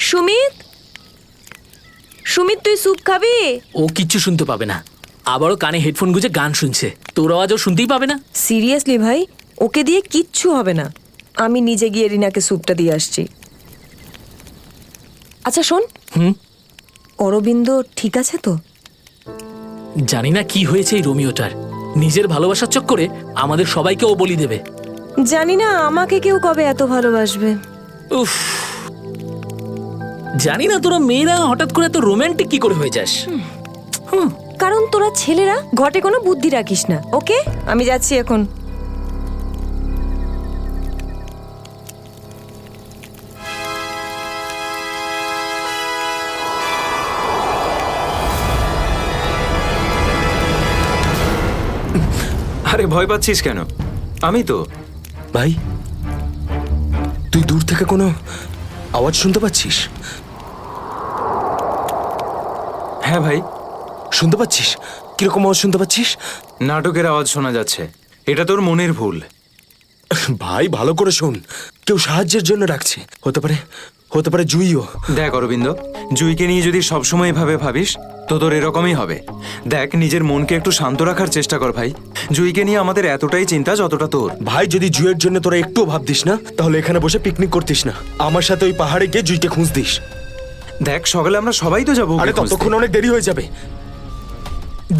সুমিত, সুমিত তুই স্যুপ খাবি? ও কিচ্ছু শুনতে পাবে না, আবারও কানে হেডফোন গুঁজে গান শুনছে। তোর আওয়াজ ও শুনতেই পাবে না। সিরিয়াসলি ভাই, ওকে দিয়ে কিচ্ছু হবে না। আমি নিজে গিয়ে রিনাকে স্যুপটা দিয়ে আসছি। আচ্ছা শোন, অরবিন্দ ঠিক আছে তো? জানি না কি হয়েছে এই রোমিওটার, নিজের ভালোবাসার চক্করে আমাদের সবাইকে ও বলি দেবে। জানি না আমাকে কেউ কবে এত ভালোবাসবে। উফ, জানি না তোরা মেয়েরা হঠাৎ করে এত রোমান্টিক কি করে হয়ে যাস। কারণ তোরা ছেলেরা ঘটে কোনো বুদ্ধি রাখিস না। ওকে, আমি যাচ্ছি এখন। আরে ভয় পাচ্ছিস কেন? আমি তো। ভাই, তুই দূর থেকে কোনো আওয়াজ শুনতে পাচ্ছিস? হ্যাঁ ভাই, শুনতে পাচ্ছিস? কিরকম আওয়াজ শুনতে পাচ্ছিস? নাটকের আওয়াজ শোনা যাচ্ছে। এটা তোর মনের ভুল। ভাই ভালো করে শোন, কেউ সাহায্যের জন্য ডাকছে। হতে পারে জুইও। দেখ অরবিন্দ, জুইকে নিয়ে যদি সবসময় এভাবে ভাবিস তো তোর এরকমই হবে। দেখ, নিজের মনকে একটু শান্ত রাখার চেষ্টা কর ভাই। জুইকে নিয়ে আমাদের এতটাই চিন্তা যতটা তোর। ভাই, যদি জুইয়ের জন্য তোরা একটুও ভাবতিস না, তাহলে এখানে বসে পিকনিক করতিস না। আমার সাথে ওই পাহাড়ে গিয়ে জুইকে খুঁজতিস। দেখ, সকালে আমরা সবাই তো যাবো। আরে ততক্ষণ অনেক দেরি হয়ে যাবে।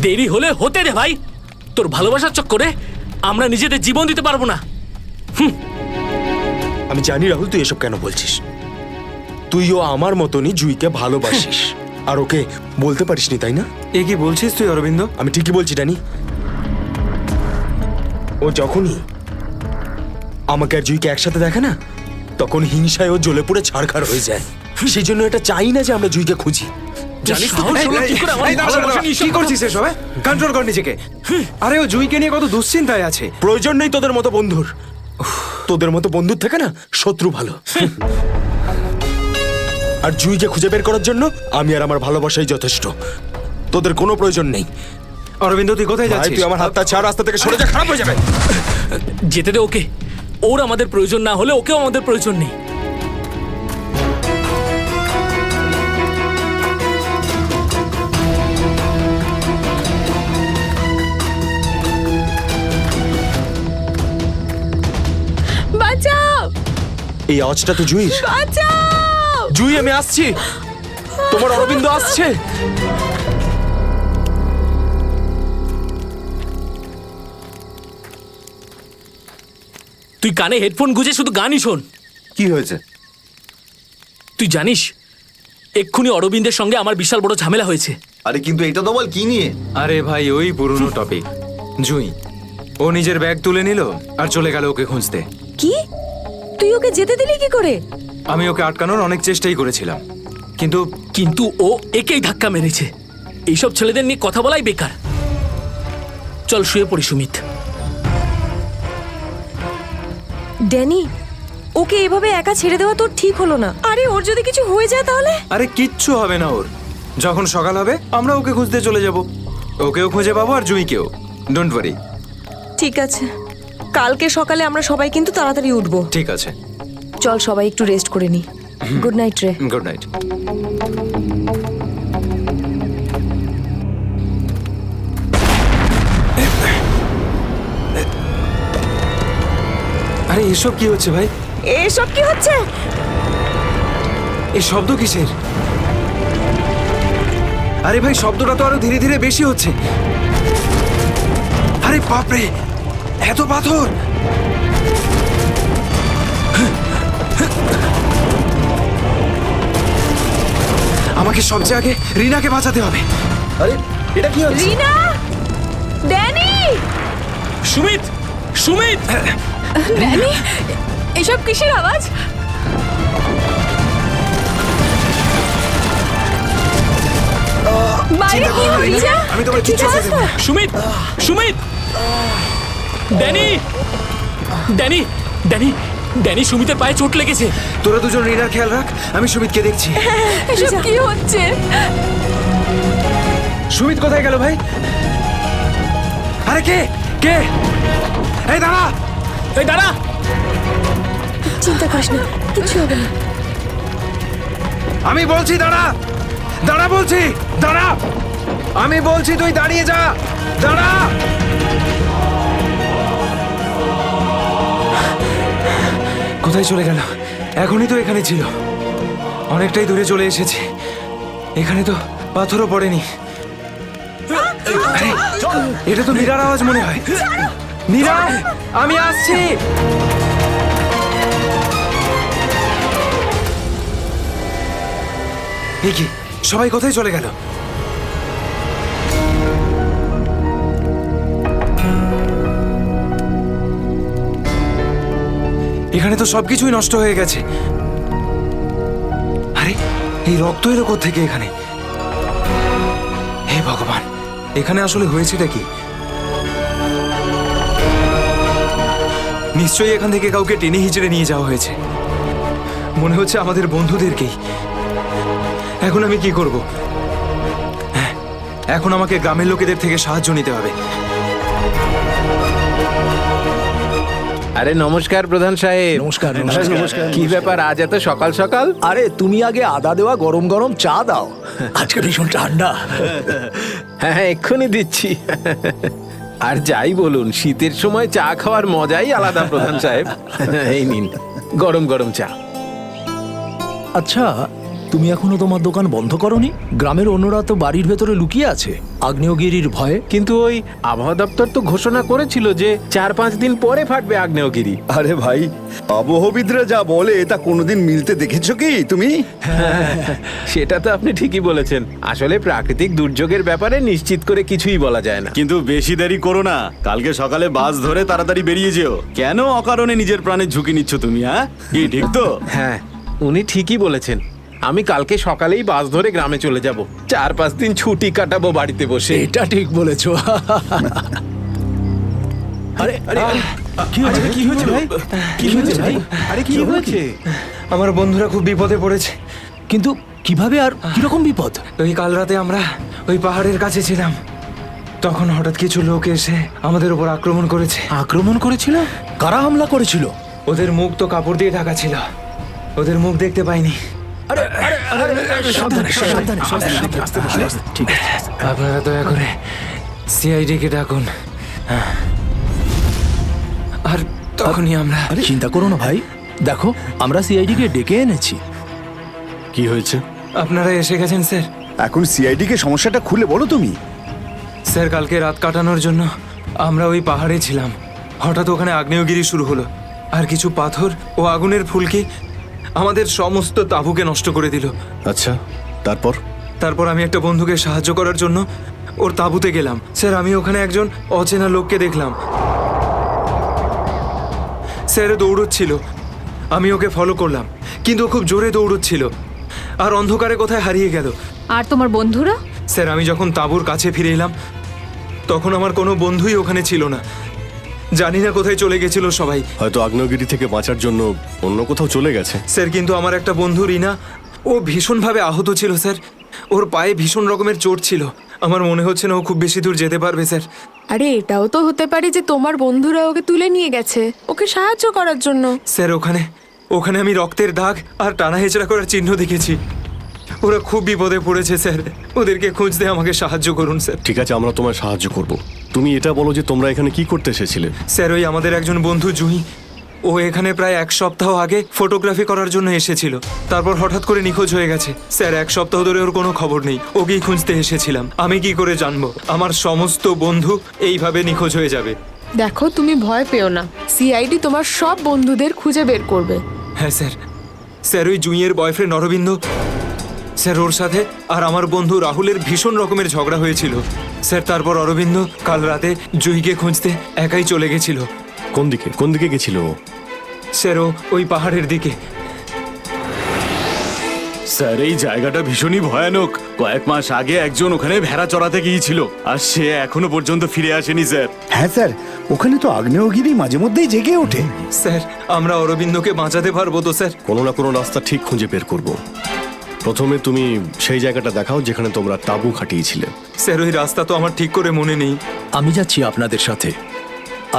দেরি হলে হতে দে ভাই, তোর ভালোবাসার চক্করে আমরা নিজেদের জীবন দিতে পারবো না। আমি জানি রাহুল, তুই এসব কেন বলছিস। তুইও আমার মতনই জুইকে ভালোবাসিস, আর ওকে বলতে পারিসনি, তাই না? এ কি বলছিস তুই অরবিন্দ? আমি ঠিকই বলছি ড্যানি। ও যখনই আমাকে আর জুইকে একসাথে দেখে না, তখন হিংসায় ও জ্বলে পুড়ে ছাড়খাড় হয়ে যায়। সেই জন্য এটা চাই না যে আমরা জুইকে খুঁজি। জানিস তো কি করে আমার ভালোবাসা নিয়ে কি করছিস এসব? কন্ট্রোল কর নিজেকে। আরে ও জুইকে নিয়ে কত দুশ্চিন্তায় আছে। প্রয়োজন নেই তোদের মতো বন্ধুর। তোদের মতো বন্ধুর থেকে না শত্রু ভালো। আর জুইকে খুঁজে বের করার জন্য আমি আর আমার ভালোবাসাই যথেষ্ট। তোদের কোনো প্রয়োজন নেই। অরবিন্দ, তুই কোথায় ভাই, যাচ্ছিস? তুই আমার হাতটা ছাড়, রাস্তা থেকে সরে যা, খারাপ হয়ে যাবে। যেতে দে ওকে। ওর আমাদের প্রয়োজন না হলে ওকেও আমাদের প্রয়োজন নেই। বাঁচাও, এই আওয়াজটা তো জুইর। বাঁচাও। জুই, আমি আসছি। তোমার অরবিন্দ আসছে। তুই কানে হেডফোন গুঁজে শুধু গানই শোন। কি হয়েছে? তুই জানিস এক্ষুনি অরবিন্দের সঙ্গে আমার বিশাল বড় ঝামেলা হয়েছে। আরে কিন্তু এটা তো বল, কি নিয়ে? আরে ভাই, ওই পুরনো টপিক। জুই ও নিজের ব্যাগ তুলে নিল আর চলে গেল ওকে খুঁজতে। কি? তুই ওকে যেতে দিলি কি করে? আমি ওকে আটকানোর অনেক চেষ্টাই করেছিলাম, কিন্তু ও একেই ধাক্কা মেরেছে। এইসব ছেলেদের নিয়ে কথা বলাই বেকার। চল শুয়ে পড়ি সুমিত। ড্যানি, ওকে এভাবে একা ছেড়ে দেওয়া তোর ঠিক হলো না। আরে ওর যদি কিছু হয়ে যায় তাহলে? আরে কিচ্ছু হবে না ওর। যখন সকাল হবে আমরা ওকে খুঁজতে চলে যাব। ওকেও খুঁজে পাবো আর জুইকেও। Don't worry. ঠিক আছে, কালকে সকালে আমরা সবাই কিন্তু তাড়াতাড়ি উঠবো। ঠিক আছে, চল সবাই একটু রেস্ট করে নি। গুড নাইট রে। Good night. আরে এসব কি হচ্ছে ভাই? এসব কি হচ্ছে? এই শব্দ কিসের? আরে ভাই, শব্দটা তো আরো ধীরে ধীরে বেশি হচ্ছে। আরে বাপরে, এত পাথর! আমাকে সবচেয়ে আগে রিনাকে বাঁচাতে হবে। আরে এটা কি হচ্ছে? রিনা, ড্যানি, সুমিত, সুমিত! ড্যানি, এসব কিসের আওয়াজ? বাইরে কি হচ্ছে? আমি তোমার কিচ্ছু করতে দেব না। Sumit, Sumit! Danny, Danny, Danny, Danny, সুমিতের পায়ে চোট লেগেছে। তোরা দুজন রিনার খেয়াল রাখ, আমি সুমিতকে দেখছি। এসব কি হচ্ছে? সুমিত কোথায় গেল ভাই? আরে কে কে? এই দাঁড়া! এই দাঁড়া! চিন্তা করিস না, কিছু হবে না। আমি বলছি দাঁড়া, দাঁড়া বলছি, দাঁড়া। আমি বলছি তুই দাঁড়িয়ে যা, দাঁড়া। কোথায় চলে গেল? এখনই তো এখানে ছিল। অনেকটাই দূরে চলে এসেছি। এখানে তো পাথরও পড়েনি। আরে, এটা তো মীরার আওয়াজ মনে হয়। মীরা, আমি আসছি। এ কি, সবাই কোথায় চলে গেল? এখানে তো সবকিছুই নষ্ট হয়ে গেছে। আরে, এই রক্ত এলো কোত্থেকে এখানে? হে ভগবান, এখানে আসলে হয়েছেটা কি? নিশ্চয়ই এখান থেকে কাউকে টেনে হিচড়ে নিয়ে যাওয়া হয়েছে। মনে হচ্ছে আমাদের বন্ধুদেরকেই। এখন আমি কি করব? হ্যাঁ, এখন আমাকে গ্রামের লোকেদের থেকে সাহায্য নিতে হবে। আরে নমস্কার প্রধান সাহেব। নমস্কার নমস্কার। কি ব্যাপার আজ এত সকাল সকাল? আরে তুমি আগে আদা দেওয়া গরম গরম চা দাও, আজকে ভীষণ ঠান্ডা। হ্যাঁ হ্যাঁ, এক্ষুনি দিচ্ছি। আর যাই বলুন, শীতের সময় চা খাওয়ার মজাই আলাদা প্রধান সাহেব। এই নিন গরম গরম চা। আচ্ছা, তুমি এখনো তোমার দোকান বন্ধ করনি? গ্রামের অন্যরা তো বাড়ির ভেতরে লুকিয়ে আছে আগ্নেয়গিরির ভয়ে। কিন্তু ওই আবহাওয়া দপ্তর তো ঘোষণা করেছিল যে 4-5 দিন পরে ফাটবে আগ্নেয়গিরি। আরে ভাই, আবহবিদরা যা বলে তা কোনোদিন মিলতে দেখেছো কি তুমি? সেটা তো আপনি ঠিকই বলেছেন। আসলে প্রাকৃতিক দুর্যোগের ব্যাপারে নিশ্চিত করে কিছুই বলা যায় না। কিন্তু বেশি দেরি করো না, কালকে সকালে বাস ধরে তাড়াতাড়ি বেরিয়ে যেও। কেন অকারণে নিজের প্রাণের ঝুঁকি নিচ্ছ তুমি? হ্যাঁ, কি ঠিক তো? হ্যাঁ, উনি ঠিকই বলেছেন। আমি কালকে সকালেই বাস ধরে গ্রামে চলে যাব। 4-5 দিন ছুটি কাটাবো বাড়িতে বসে। এটা ঠিক বলেছো। আরে আরে আরে, কি হয়েছে? কি হয়েছে ভাই? কি হয়েছে ভাই? আরে কি হয়েছে? আমার বন্ধুরা খুব বিপদে পড়েছে। কিন্তু কিভাবে আর কিরকম বিপদ? ওই কাল রাতে আমরা ওই পাহাড়ের কাছে ছিলাম, তখন হঠাৎ কিছু লোক এসে আমাদের উপর আক্রমণ করেছে। আক্রমণ করেছিল? কারা হামলা করেছিল? ওদের মুখ তো কাপড় দিয়ে ঢাকা ছিল, ওদের মুখ দেখতে পাইনি। সাবধানে সাবধানে সাবধানে, আস্তে আস্তে। ঠিক আছে। আপনারা দয়া করে সিআইডি কে ডাকুন। আর তখনই আমরা আরে চিন্তা করো না ভাই, দেখো আমরা সিআইডি কে ডেকে এনেছি। কি হয়েছে? আপনারা এসে গেছেন স্যার। এখন সিআইডি কে সমস্যাটা খুলে বলো তুমি। স্যার, কালকে রাত কাটানোর জন্য আমরা ওই পাহাড়ে ছিলাম। হঠাৎ ওখানে আগ্নেয়গিরি শুরু হলো, আর কিছু পাথর ও আগুনের ফুলকি আমাদের সমস্ত তাঁবুকে নষ্ট করে দিল। আচ্ছা, তারপর? তারপর আমি একটা বন্ধুকে সাহায্য করার জন্য ওর তাঁবুতে গেলাম। স্যার, আমি ওখানে একজন অচেনা লোককে দেখলাম। স্যার দৌড়চ্ছিল, আমি ওকে ফলো করলাম, কিন্তু ও খুব জোরে দৌড়চ্ছিল আর অন্ধকারে কোথায় হারিয়ে গেল। আর তোমার বন্ধুরা? স্যার, আমি যখন তাঁবুর কাছে ফিরে এলাম তখন আমার কোনো বন্ধুই ওখানে ছিল না। জানি না কোথায় চলে গেছিল সবাই। হয়তো আগ্নেয়গিরি থেকে বাঁচার জন্য অন্য কোথাও চলে গেছে। স্যার, কিন্তু আমার একটা বন্ধু রিনা, ও ভীষণভাবে আহত ছিল স্যার। ওর পায়ে ভীষণ রকমের চোট ছিল। আমার মনে হচ্ছে না ও খুব বেশি দূর যেতে পারবে স্যার। আরে এটাও তো হতে পারে যে তোমার বন্ধুরা ওকে তুলে নিয়ে গেছে ওকে সাহায্য করার জন্য। স্যার, ওখানে আমি রক্তের দাগ আর টানা হেঁচড়া করার চিহ্ন দেখেছি। ওরা খুব বিপদে পড়েছে স্যার, ওদেরকে খুঁজতে আমাকে সাহায্য করুন স্যার। ঠিক আছে, আমরা তোমায় সাহায্য করব। তুমি এটা বলো যে তোমরা এখানে কি করতে এসেছিলে? স্যার, ওই আমাদের একজন বন্ধু জুঁই, ও এখানে প্রায় 1 সপ্তাহ আগে ফটোগ্রাফি করার জন্য এসেছিল। তারপর হঠাৎ করে নিখোঁজ হয়ে গেছে স্যার। 1 সপ্তাহ ধরে ওর কোনো খবর নেই। ওকেই খুঁজতে এসেছিলাম। আমি কি করে জানবো আমার সমস্ত বন্ধু এইভাবে নিখোঁজ হয়ে যাবে? দেখো, তুমি ভয় পেও না, সিআইডি তোমার সব বন্ধুদের খুঁজে বের করবে। হ্যাঁ স্যার। স্যার, ওই জুঁইয়ের বয়ফ্রেন্ড অরবিন্দ স্যার, ওর সাথে আর আমার বন্ধু রাহুলের ভীষণ রকমের ঝগড়া হয়েছিল স্যার। তারপর অরবিন্দ কাল রাতে জুঁইকে খুঁজতে একাই চলে গেছিল। কোন দিকে গেছিল ও? স্যার, ওই পাহাড়ের দিকে। স্যার, এই জায়গাটা ভীষণই ভয়ানক। কয়েক মাস আগে একজন ওখানে ভেড়া চড়াতে গিয়েছিল, আর সে এখনো পর্যন্ত ফিরে আসেনি স্যার। হ্যাঁ স্যার, ওখানে তো আগ্নেয়গিরি মাঝে মধ্যেই জেগে ওঠে। স্যার, আমরা অরবিন্দকে বাঁচাতে পারবো তো স্যার? কোনো না কোনো রাস্তা ঠিক খুঁজে বের করব। প্রথমে তুমি সেই জায়গাটা দেখাও যেখানে তোমরা তাঁবু খাটিয়েছিলে। স্যার, ওই রাস্তা তো আমার ঠিক করে মনে নেই। আমি যাচ্ছি আপনাদের সাথে।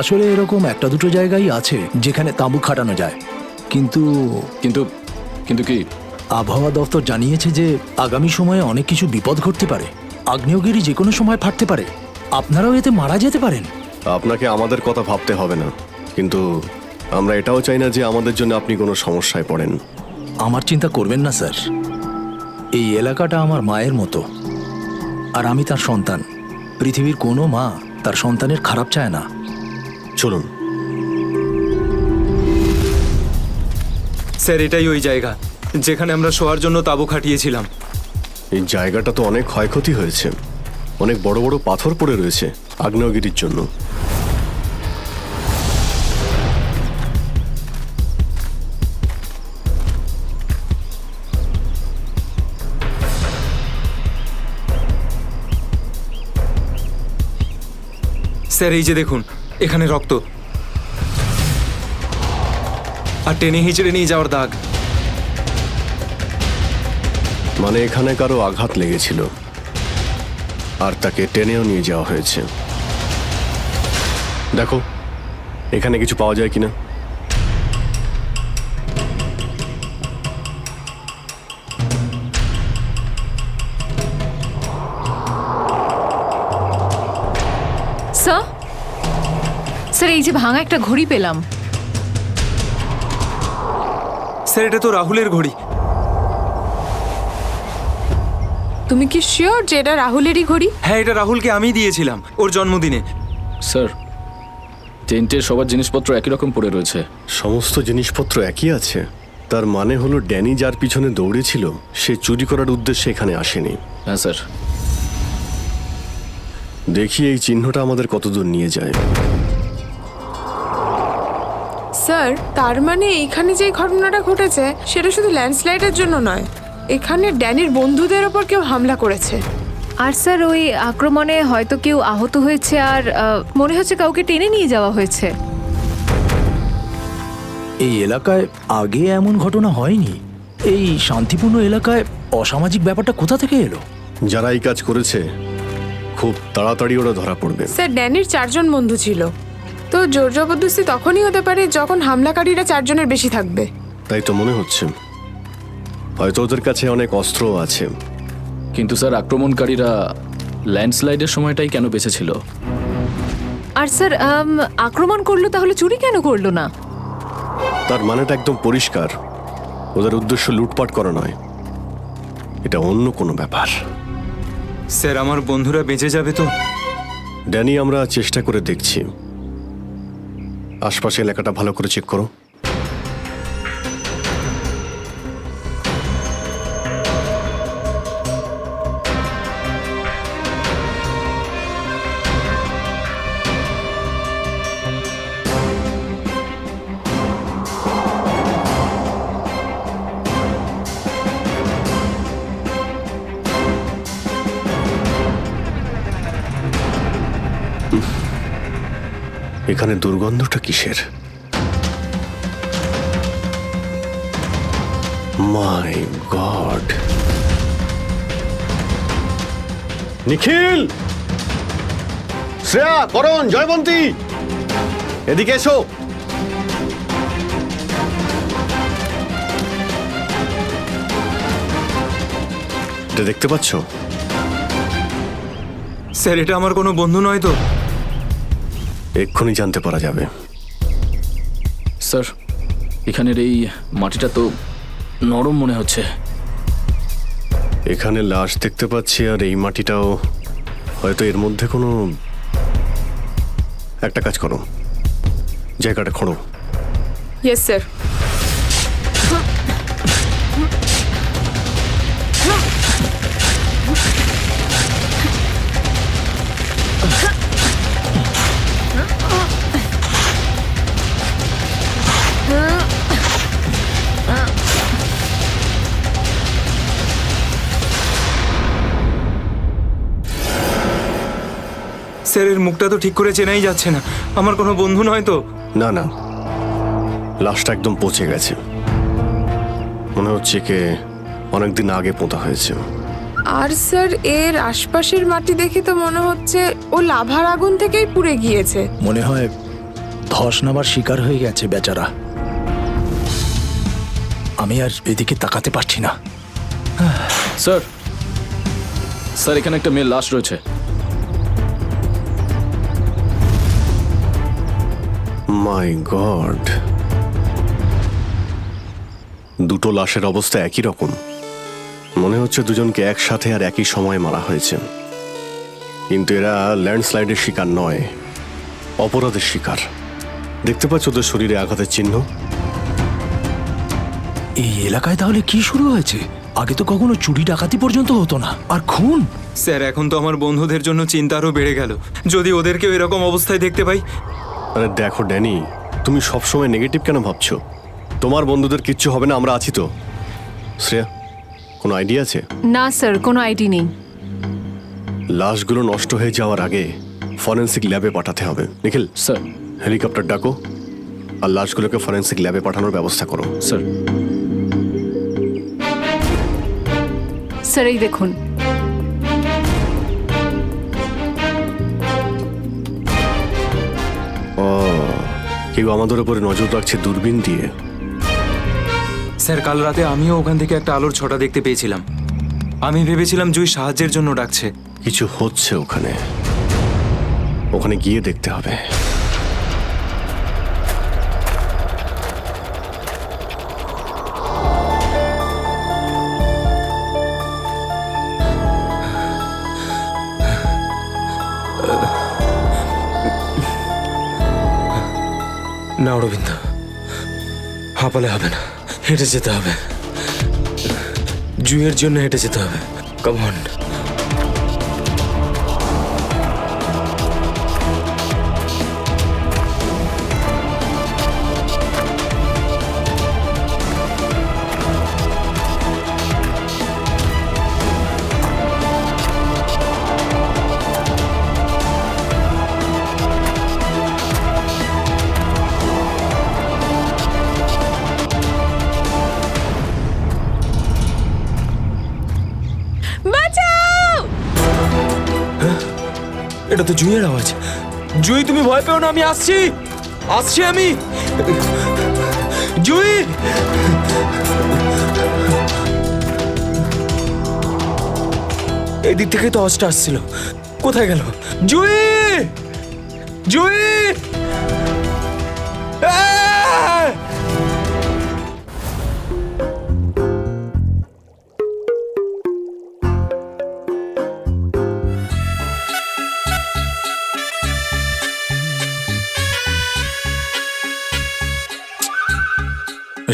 আসলে এরকম একটা দুটো জায়গায় আছে যেখানে তাঁবু খাটানো যায়, কিন্তু কিন্তু কিন্তু কি? আবহাওয়া দপ্তর জানিয়েছে যে আগামী সময়ে অনেক কিছু বিপদ ঘটতে পারে। আগ্নেয়গিরি যে কোনো সময় ফাটতে পারে। আপনারাও এতে মারা যেতে পারেন। আপনাকে আমাদের কথা ভাবতে হবে না, কিন্তু আমরা এটাও চাই না যে আমাদের জন্য আপনি কোনো সমস্যায় পড়েন। আমার চিন্তা করবেন না স্যার, এই এলাকাটা আমার মায়ের মতো, আর আমি তার সন্তান। পৃথিবীর কোনো মা তার সন্তানের খারাপ চায় না। চলুন। স্যার এটাই ওই জায়গা যেখানে আমরা শোয়ার জন্য তাঁবু খাটিয়েছিলাম। এই জায়গাটা তো অনেক ক্ষয়ক্ষতি হয়েছে, অনেক বড় বড় পাথর পড়ে রয়েছে আগ্নেয়গিরির জন্য। স্যার এই যে দেখুন, এখানে রক্ত আর টেনে হিঁচড়ে নিয়ে যাওয়ার দাগ। মানে এখানে কারো আঘাত লেগেছিল আর তাকে টেনেও নিয়ে যাওয়া হয়েছে। দেখো এখানে কিছু পাওয়া যায় কিনা। স্যার, স্যার এই যে ভাঙা একটা ঘড়ি পেলাম। স্যার এটা তো রাহুলের ঘড়ি। তুমি কি শিওর যে এটা রাহুলেরই ঘড়ি? হ্যাঁ, এটা রাহুলকে আমি দিয়েছিলাম ওর জন্মদিনে। স্যার, টেন্টের সবার জিনিসপত্র একই রকম পড়ে রয়েছে। সমস্ত জিনিসপত্র একই আছে? তার মানে হলো ড্যানি যার পিছনে দৌড়েছিল সে চুরি করার উদ্দেশ্যে এখানে আসেনি। হ্যাঁ স্যার। দেখি এই চিহ্নটা আমাদের কতদূর নিয়ে যায়। স্যার তার মানে এখানে যে ঘটনাটা ঘটেছে সেটা শুধু ল্যান্ডস্লাইডের জন্য নয়, এখানে ড্যানির বন্ধুদের ওপর কেউ হামলা করেছে। আর স্যার ওই আক্রমণে হয়তো কেউ আহত হয়েছে, আর মনে হচ্ছে কাউকে টেনে নিয়ে যাওয়া হয়েছে। এই এলাকায় আগে এমন ঘটনা হয়নি। এই শান্তিপূর্ণ এলাকায় অসামাজিক ব্যাপারটা কোথা থেকে এলো? যারা এই কাজ করেছে খুব তাড়াতাড়ি ওরা ধরা পড়বে। স্যার ড্যানির 4 জন বন্ধু ছিল, তো জোর জবরদস্তি তখনই হতে পারে যখন হামলাকারীরা 4 জনের বেশি থাকবে। তাই তো মনে হচ্ছে। হয়তো ওদের কাছে অনেক অস্ত্রও আছে। কিন্তু স্যার আক্রমণকারীরা ল্যান্ডস্লাইডের সময়টাই কেন বেঁচেছিল? আর স্যার আক্রমণ করলো তাহলে চুরি কেন করলো না? তার মানেটা একদম পরিষ্কার, ওদের উদ্দেশ্য লুটপাট করা নয়, এটা অন্য কোনো ব্যাপার। স্যার আমার বন্ধুরা বেঁচে যাবে তো? ড্যানি, আমরা চেষ্টা করে দেখছি। আশপাশে এলাকাটা ভালো করে চেক করো। এখানে দুর্গন্ধটা কিসের? মাই গড! নিখিল, শ্রেয়া, করণ, জয়বন্তী, এদিকে এসো। এটা দেখতে পাচ্ছ? স্যার এটা আমার কোনো বন্ধু নয় তো? এক্ষুনি জানতে পারা যাবে। স্যার, এখানের এই মাটিটা তো নরম মনে হচ্ছে। এখানে লাশ দেখতে পাচ্ছি, আর এই মাটিটাও হয়তো এর মধ্যে কোনো একটা কাজ করো, জায়গাটা খোঁড়ো। Yes sir. স্যার এর মুখটা তো ঠিক করে চেনাই যাচ্ছে না। আমার কোনো বন্ধু নয় তো? না না, লাশটা একদম পচে গেছে, মনে হচ্ছে কে অনেকদিন আগে পোঁতা হয়েছে। আর স্যার এর আশপাশের মাটি দেখে তো মনে হচ্ছে ও লাভার আগুন থেকেই পুড়ে গিয়েছে। মনে হয় ধস নামার শিকার হয়ে গেছে বেচারা। আমি আর এদিকে তাকাতে পারছি না। স্যার স্যার এখানে একটা মেয়ে লাশ রয়েছে। মাই গড, দুটো লাশের অবস্থা একই রকম। মনে হচ্ছে দুজনকে একসাথে আর একই সময় মারা হয়েছে। কিন্তু এরা ল্যান্ডস্লাইডের শিকার নয়, অপরাধের শিকার। দেখতে পাচ্ছ ওদের শরীরে আঘাতের চিহ্ন? এই এলাকায় তাহলে কি শুরু হয়েছে? আগে তো কখনো চুরি ডাকাতি পর্যন্ত হতো না, আর খুন! স্যার এখন তো আমার বন্ধুদের জন্য চিন্তা আরও বেড়ে গেল। যদি ওদেরকেও এরকম অবস্থায় দেখতে পাই। আরে দেখো ড্যানি, তুমি সবসময় নেগেটিভ কেন ভাবছো? তোমার বন্ধুদের কিচ্ছু হবে না, আমরা আছি তো। শ্রেয়া, কোনো আইডিয়া আছে? না স্যার, কোনো আইডি নেই। লাশগুলো নষ্ট হয়ে যাওয়ার আগে ফরেন্সিক ল্যাবে পাঠাতে হবে। নিখিল স্যার। হেলিকপ্টার ডাকো আর লাশগুলোকে ফরেন্সিক ল্যাবে পাঠানোর ব্যবস্থা করো। স্যার। স্যার এই দেখুন। ও, কেউ আমাদের উপরে নজর রাখছে দূরবীন দিয়ে। স্যার কাল রাতে আমিও ওখান থেকে একটা আলোর ছটা দেখতে পেয়েছিলাম। আমি ভেবেছিলাম জুই সাহায্যের জন্য ডাকছে। কিছু হচ্ছে ওখানে, ওখানে গিয়ে দেখতে হবে। না অরবিন্দ, হাঁপালে হবে না, হেঁটে যেতে হবে। জুইয়ের জন্য হেঁটে যেতে হবে। Come on. এটা তো জুইয়ের আওয়াজ। জুই তুমি ভয় পেও না, আমি আসছি, আসছি আমি। জুই! এই দিক থেকে তো আওয়াজটা আসছিল, কোথায় গেল? জুই! জুই! আহ!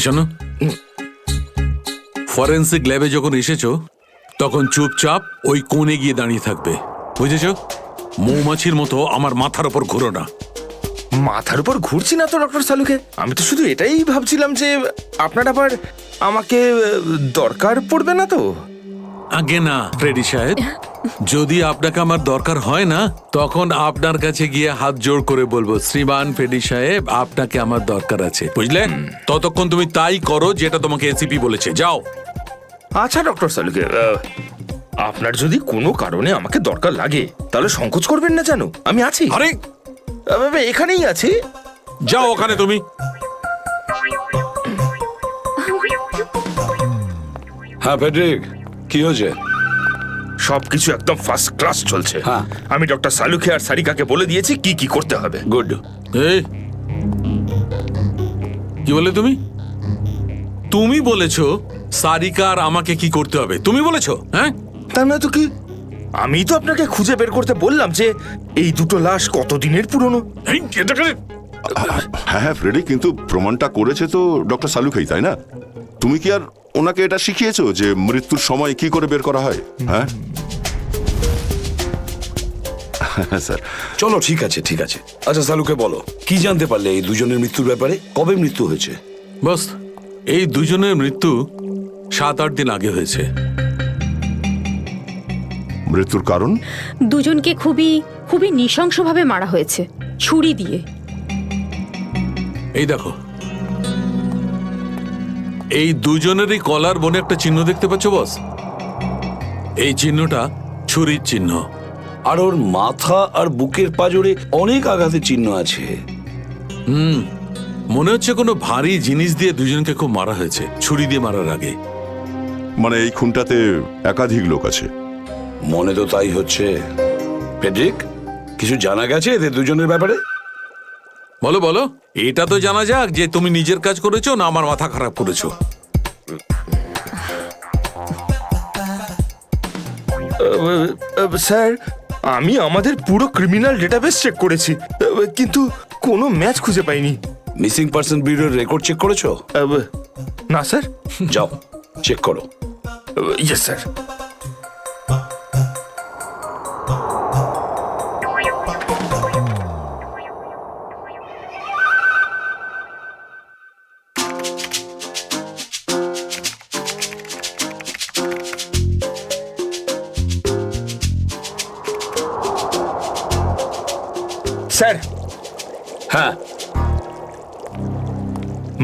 শোনো, ফরেন্সিক ল্যাবে যখন এসেছো তখন চুপচাপ ওই কোণে গিয়ে দাঁড়িয়ে থাকবে, বুঝেছো? মৌমাছির মতো আমার মাথার উপর ঘুরো না। মাথার উপর ঘুরছি না তো ডক্টর সালুকে, আমি তো শুধু এটাই ভাবছিলাম যে আপনার আবার আমাকে দরকার পড়বে না তো। আগে না ফ্রেডি সাহেব, যদি আপনাকে আমার দরকার হয় না তখন আপনার কাছে গিয়ে হাত জোড় করে বলবো, শ্রীমান ফ্রেডি সাহেব আপনাকে আমার দরকার আছে, বুঝলেন? ততক্ষণ তুমি তাই করো যেটা তোমাকে এসিপি বলেছে, যাও। আচ্ছা ডক্টর সালুকে, আপনার যদি কোনো কারণে আমাকে দরকার লাগে তাহলে সংকোচ করবেন না, জানো আমি আছি। আরে এখানেই আছি, যাও ওখানে তুমি। হ্যাঁ ফেডরিক, কি হয়েছে? সবকিছু একদম ফার্স্ট ক্লাস চলছে। আমি ডক্টর সালুকে আর সারিকাকে বলে দিয়েছি কি কি করতে হবে। গুড। এই কি বলে তুমি? তুমি বলেছো সারিকা আর আমাকে কি করতে হবে? তুমি বলেছো? হ্যাঁ, তার না তো কি? আমি তো আপনাকে খুঁজে বের করতে বললাম যে এই দুটো লাশ কতদিনের পুরনো। হ্যাঁ ফ্রেডি, কিন্তু প্রমাণটা করেছে তো ডক্টর সালুকেই, তাই না? তুমি কি আর ওনাকে এটা শিখিয়েছো যে মৃত্যুর সময় কি করে বের করা হয়? হ্যাঁ স্যার। চলো ঠিক আছে, ঠিক আছে। আচ্ছা সালুকে বলো, কি জানতে পারলে এই দুজনের মৃত্যুর ব্যাপারে? কবে মৃত্যু হয়েছে? বস, এই দুজনের মৃত্যু 7-8 দিন আগে হয়েছে। মৃত্যুর কারণ? দুজনকে খুবই খুবই নৃশংসভাবে মারা হয়েছে, ছুরি দিয়ে। এই দেখো, এই দুজনেরই কলার বনে একটা চিহ্ন দেখতে পাচ্ছ বস? এই চিহ্নটা ছুরির চিহ্ন। আর ওর মাথা আর বুকের পাঁজরে অনেক আঘাতের চিহ্ন আছে। মনে হচ্ছে কোনো ভারী জিনিস দিয়ে দুজনকে খুব মারা হয়েছে, ছুরি দিয়ে মারার আগে। মানে এই খুনটাতে একাধিক লোক আছে। মনে তো তাই হচ্ছে। ফেডরিক, কিছু জানা গেছে এদের দুজনের ব্যাপারে? বলো বলো, এটা তো জানা যাক যে তুমি নিজের কাজ করেছো না আমার মাথা খারাপ করেছো। স্যার, আমি আমাদের পুরো ক্রিমিনাল ডেটাবেস চেক করেছি, কিন্তু কোনো ম্যাচ খুঁজে পাইনি। মিসিং পার্সন ব্যুরোর রেকর্ড চেক করেছো? না স্যার। যাও চেক করো। Yes sir. স্যার, হ্যাঁ,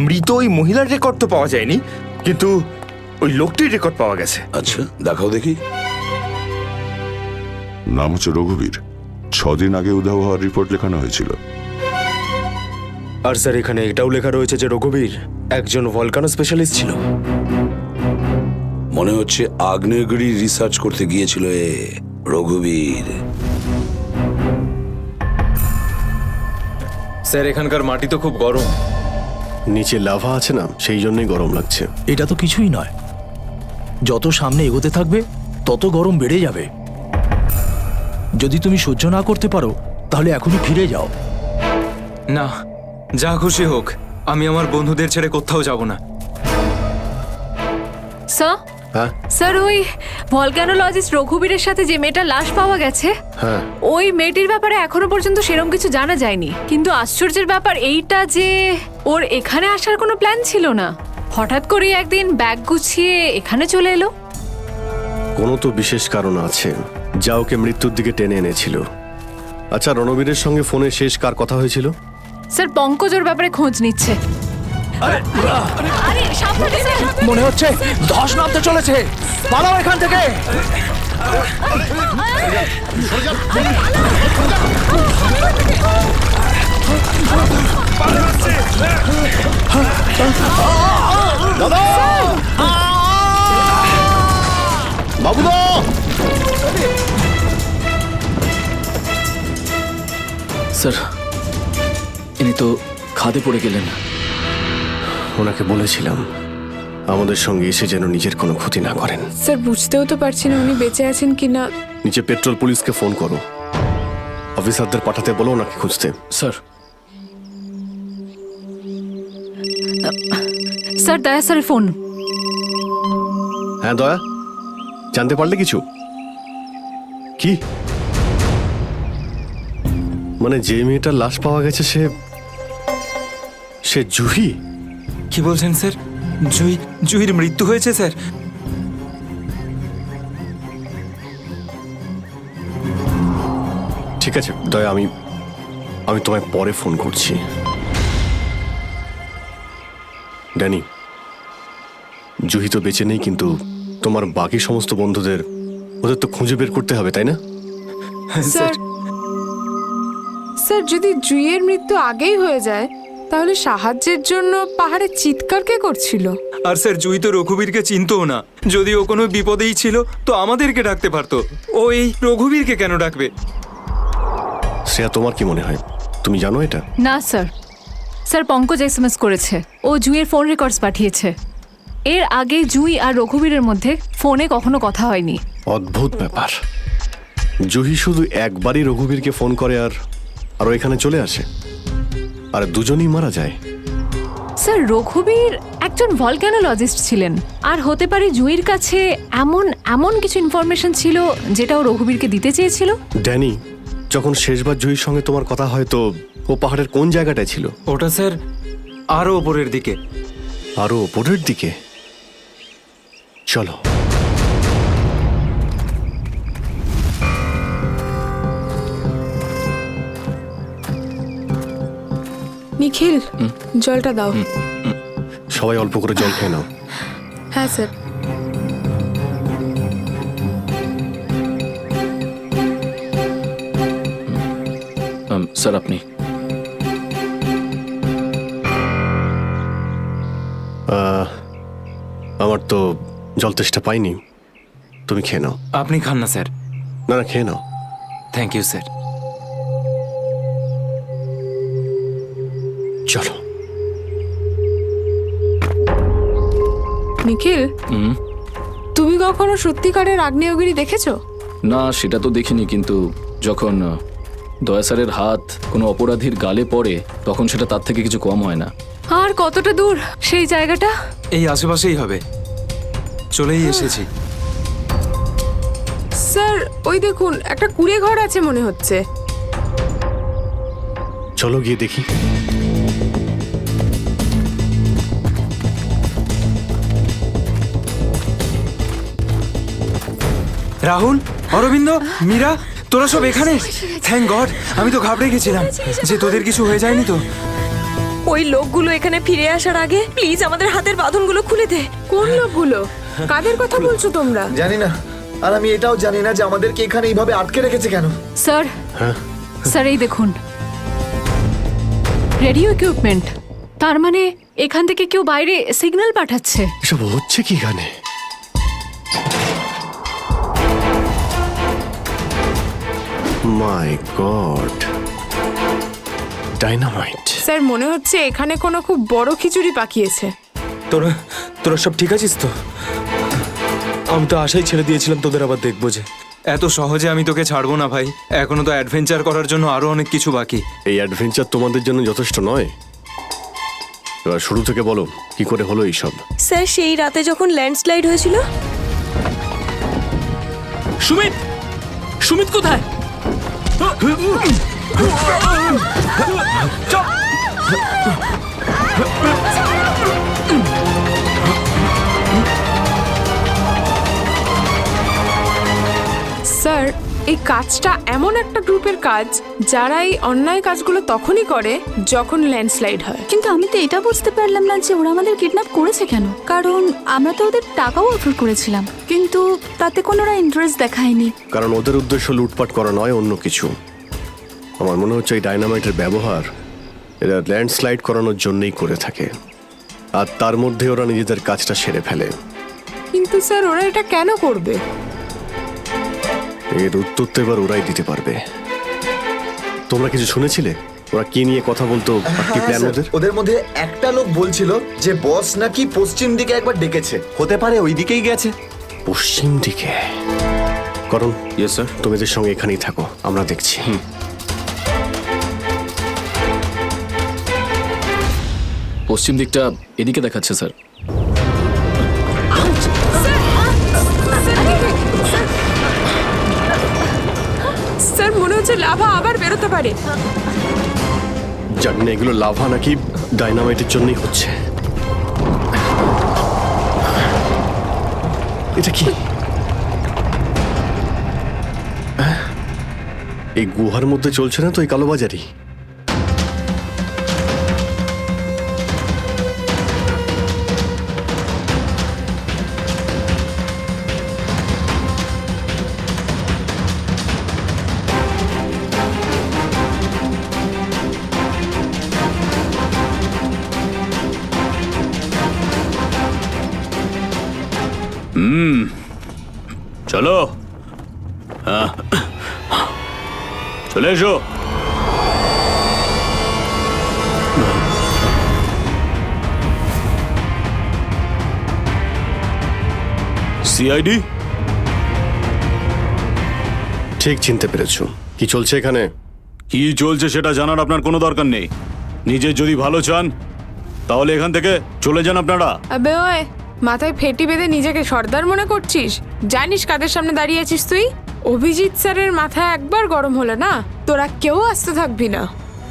মৃত ওই মহিলার রেকর্ড তো পাওয়া যায়নি, কিন্তু ওই লোকটির রেকর্ড পাওয়া গেছে। আচ্ছা দেখাও দেখি। নাম হচ্ছে রঘুবীর। 6 দিন আগে উধাও হওয়ার রিপোর্ট লেখানো হয়েছিল। আর স্যার, এখানে এটাও লেখা রয়েছে যে রঘুবীর একজন ভলকানো স্পেশালিস্ট ছিল। মনে হচ্ছে আগ্নেয়গিরি রিসার্চ করতে গিয়েছিল এ রঘুবীর। স্যার, এখানকার মাটি তো খুব গরম। নিচে লাভা আছে না, সেই জন্যই গরম লাগছে। এটা তো কিছুই নয়, যত সামনে এগোতে থাকবে তত গরম বেড়ে যাবে। যদি তুমি সহ্য না করতে পারো তাহলে এখনই ফিরে যাও। না, যা খুশি হোক, আমি আমার বন্ধুদের ছেড়ে কোথাও যাব না। স্যার, হ্যাঁ স্যার, ওই ভলকানোলজিস্ট রঘুবীরের সাথে যে মেয়েটার লাশ পাওয়া গেছে, হ্যাঁ, ওই মেয়েটির ব্যাপারে এখনো পর্যন্ত সেরকম কিছু জানা যায়নি। কিন্তু আশ্চর্যের ব্যাপার এইটা যে ওর এখানে আসার কোনো প্ল্যান ছিল না। হঠাৎ করে একদিন ব্যাগ গুছিয়ে এখানে চলে এলো। কোনো তো বিশেষ কারণ আছে যা ওকে মৃত্যুর দিকে টেনে এনেছিল। আচ্ছা, রণবীরের সঙ্গে ফোনে শেষ কার কথা হয়েছিল? স্যার, পঙ্কজের ব্যাপারে খোঁজ নিচ্ছে। আরে সাবধানে স্যার। মনে হচ্ছে ধস নামতে চলেছে, পালাও এখান থেকে। দাদা, বাবুদা, স্যার, ইনি তো খাদে পড়ে গেলেন। ওনাকে বলেছিলাম আমাদের সঙ্গে এসে যেন নিজের কোনো ক্ষতি না করেন। স্যার, বুঝতেও তো পারছি না উনি বেঁচে আছেন কিনা। নিচে পেট্রোল পুলিশকে ফোন করো, অফিসারদের পাঠাতে বলো ওনাকে খুঁজতে। স্যার, স্যার, দয়া স্যারের ফোন। হ্যাঁ দয়া, জানতে পারলে কিছু? কি মানে যে মেয়েটার লাশ পাওয়া গেছে সে জুহি? কি বলছেন স্যার? জুহির মৃত্যু হয়েছে স্যার? ঠিক আছে দয়া, আমি তোমায় পরে ফোন করছি। ড্যানি, জুহি তো বেঁচে নেই, কিন্তু তোমার বাকি সমস্ত বন্ধুদের ওদের তো খুঁজে বের করতে হবে, তাই না? স্যার, স্যার, যদি জুইয়ের মৃত্যু আগেই হয়ে যায় তাহলে সাহায্যের জন্য পাহাড়ে চিৎকার কে করছিল? আর স্যার, জুই তো রঘুবীরকে চিনতও না। যদি ও কোনো বিপদেই ছিল তো আমাদেরকে ডাকতে পারতো। ও এই রঘুবীরকে কেন ডাকবে? শ্রেয়া, তোমার কি মনে হয়? তুমি জানো এটা? না স্যার। স্যার, পঙ্কজ এসএমএস করেছে, ও জুইয়ের ফোন রেকর্ডস পাঠিয়েছে। এর আগে জুই আর রঘুবীরের মধ্যে ফোনে কখনো কথা হয়নি। অদ্ভুত ব্যাপার, জুহি শুধু একবারই রঘুবীরকে ফোন করে আর ও এখানে চলে আসে, আর দুজনেই মারা যায়। স্যার, রঘুবীর একজন ভলকানোলজিস্ট ছিলেন, আর হতে পারে জুইয়ের কাছে এমন কিছু ইনফরমেশন ছিল যেটা ও রঘুবীরকে দিতে চেয়েছিল। ড্যানি, যখন শেষবার জুহির সঙ্গে তোমার কথা হয় তো ও পাহাড়ের কোন জায়গাটায় ছিল? ওটা স্যার আরো ওপরের দিকে। আরো ওপরের দিকে? চলো। নিখিল, জলটা দাও। সবাই অল্প করে জল খেয়ে নাও। হ্যাঁ স্যার। স্যার, আপনি তো জল তেষ্টা পাইনি, তুমি খেয়ে নাও। আপনি খান না স্যার। না না, খেয়ে নাও। Thank you sir. চলো। নিখিল, তুমি কখনো সত্যিকারের আগ্নেয়গিরি দেখেছো? না, সেটা তো দেখিনি, কিন্তু যখন দয়া স্যারের হাত কোনো অপরাধীর গালে পড়ে তখন সেটা তার থেকে কিছু কম হয় না। আর কতটা দূর সেই জায়গাটা? এই আশেপাশেই হবে, চলেই এসেছি। স্যার ওই দেখুন, একটা কুঁড়ে ঘর আছে মনে হচ্ছে। চলো গিয়ে দেখি। রাহুল, অরবিন্দ, মীরা, তোরা সব এখানে? থ্যাংক গড, আমি তো ঘাবড়ে গেছিলাম যে তোদের কিছু হয়ে যায়নি তো। ওই লোকগুলো এখানে ফিরে আসার আগে প্লিজ আমাদের হাতের বাঁধনগুলো খুলে দে। কোন লোকগুলো? কাদের কথা বলছো তোমরা? জানি না, আর আমি এটাও জানি না যে আমাদেরকে এখানে এইভাবে আটকে রেখেছে কেন। স্যার, স্যার এই দেখুন, রেডিও ইকুইপমেন্ট। তার মানে এখান থেকে কেউ বাইরে সিগন্যাল পাঠাচ্ছে। এসব হচ্ছে কি এখানে? মাই গড, ডাইনামাইট। স্যার মনে হচ্ছে এখানে কোনো খুব বড় খিচুড়ি পাকিয়েছে। তোরা তোরা সব ঠিক আছিস তো? আমি তো আশাই ছেড়ে দিয়েছিলাম তোদের আবার দেখবো যে। এত সহজে আমি তোকে ছাড়বো না ভাই, এখনো তো অ্যাডভেঞ্চার করার জন্য আরো অনেক কিছু বাকি। এই অ্যাডভেঞ্চার তোমাদের জন্য যথেষ্ট নয়? এবার শুরু থেকে বলো, কি করে হলো এইসব? স্যার সেই রাতে যখন ল্যান্ডস্লাইড হয়েছিল। সুমিত, সুমিত কোথায়? স্যার এই কাজটা এমন একটা গ্রুপের কাজ যারা এই অন্যায় কাজগুলো তখনই করে যখন ল্যান্ডস্লাইড হয়। কিন্তু আমি তো এটা বুঝতে পারলাম না যে ওরা আমাদের কিডন্যাপ করেছে কেন, কারণ আমরা তো ওদের টাকাও অফার করেছিলাম, কিন্তু তাতে কোনো ইন্টারেস্ট দেখায়নি। কারণ ওদের উদ্দেশ্য লুটপাট করা নয়, অন্য কিছু। আমার মনে হচ্ছে এই ডাইনামাইটের ব্যবহার এরা ল্যান্ডস্লাইড করানোর জন্যই করে থাকে, আর তার মধ্যে ওরা নিজেদের কাজটা সেরে ফেলে। কিন্তু স্যার ওরা এটা কেন করবে? এর উত্তর তো এবার ওরাই দিতে পারবে। তোমরা কিছু শুনেছিলে ওরা কি নিয়ে কথা বলতো? কি প্ল্যান ওদের? ওদের মধ্যে একটা লোক বলছিল যে বস নাকি পশ্চিম দিকে একবার ডেকেছে, হতে পারে ওই দিকেই গেছে। পশ্চিম দিকে? করণ, ইয়েস স্যার। তুমি এদের সঙ্গে এখানেই থাকো, আমরা দেখছি। পশ্চিম দিকটা এদিকে দেখাচ্ছে স্যার। স্যার মনে হচ্ছে লাভা আবার বেরোতে পারে। জানি না এগুলো লাভা নাকি ডাইনামাইটের জন্যই হচ্ছে। এটা কি? এই গুহার মধ্যে চলছে না তো এই কালোবাজারি? চলো, চলে এসো। সিআইডি? ঠিক চিনতে পেরেছো। কি চলছে এখানে? কি চলছে সেটা জানার আপনার কোনো দরকার নেই। নিজের যদি ভালো চান তাহলে এখান থেকে চলে যান আপনারা। আবে ওই, মাথায় ফেটি বেঁধে নিজেকে সর্দার মনে করছিস? জানিস কাদের সামনে দাঁড়িয়ে আছিস তুই? অভিজিৎ স্যারের মাথা একবার গরম হলো না, তোরা কেউ আসতে থাকবি না।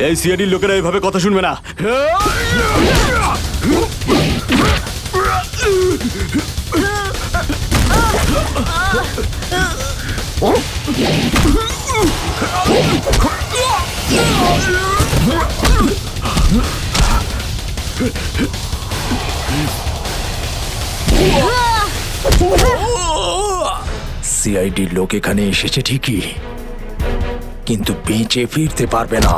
এই সিআইডির লোকেরা এইভাবে কথা শুনবে না। সিআইডির লোক এখানে এসেছে ঠিকই, কিন্তু বেঁচে ফিরতে পারবে না।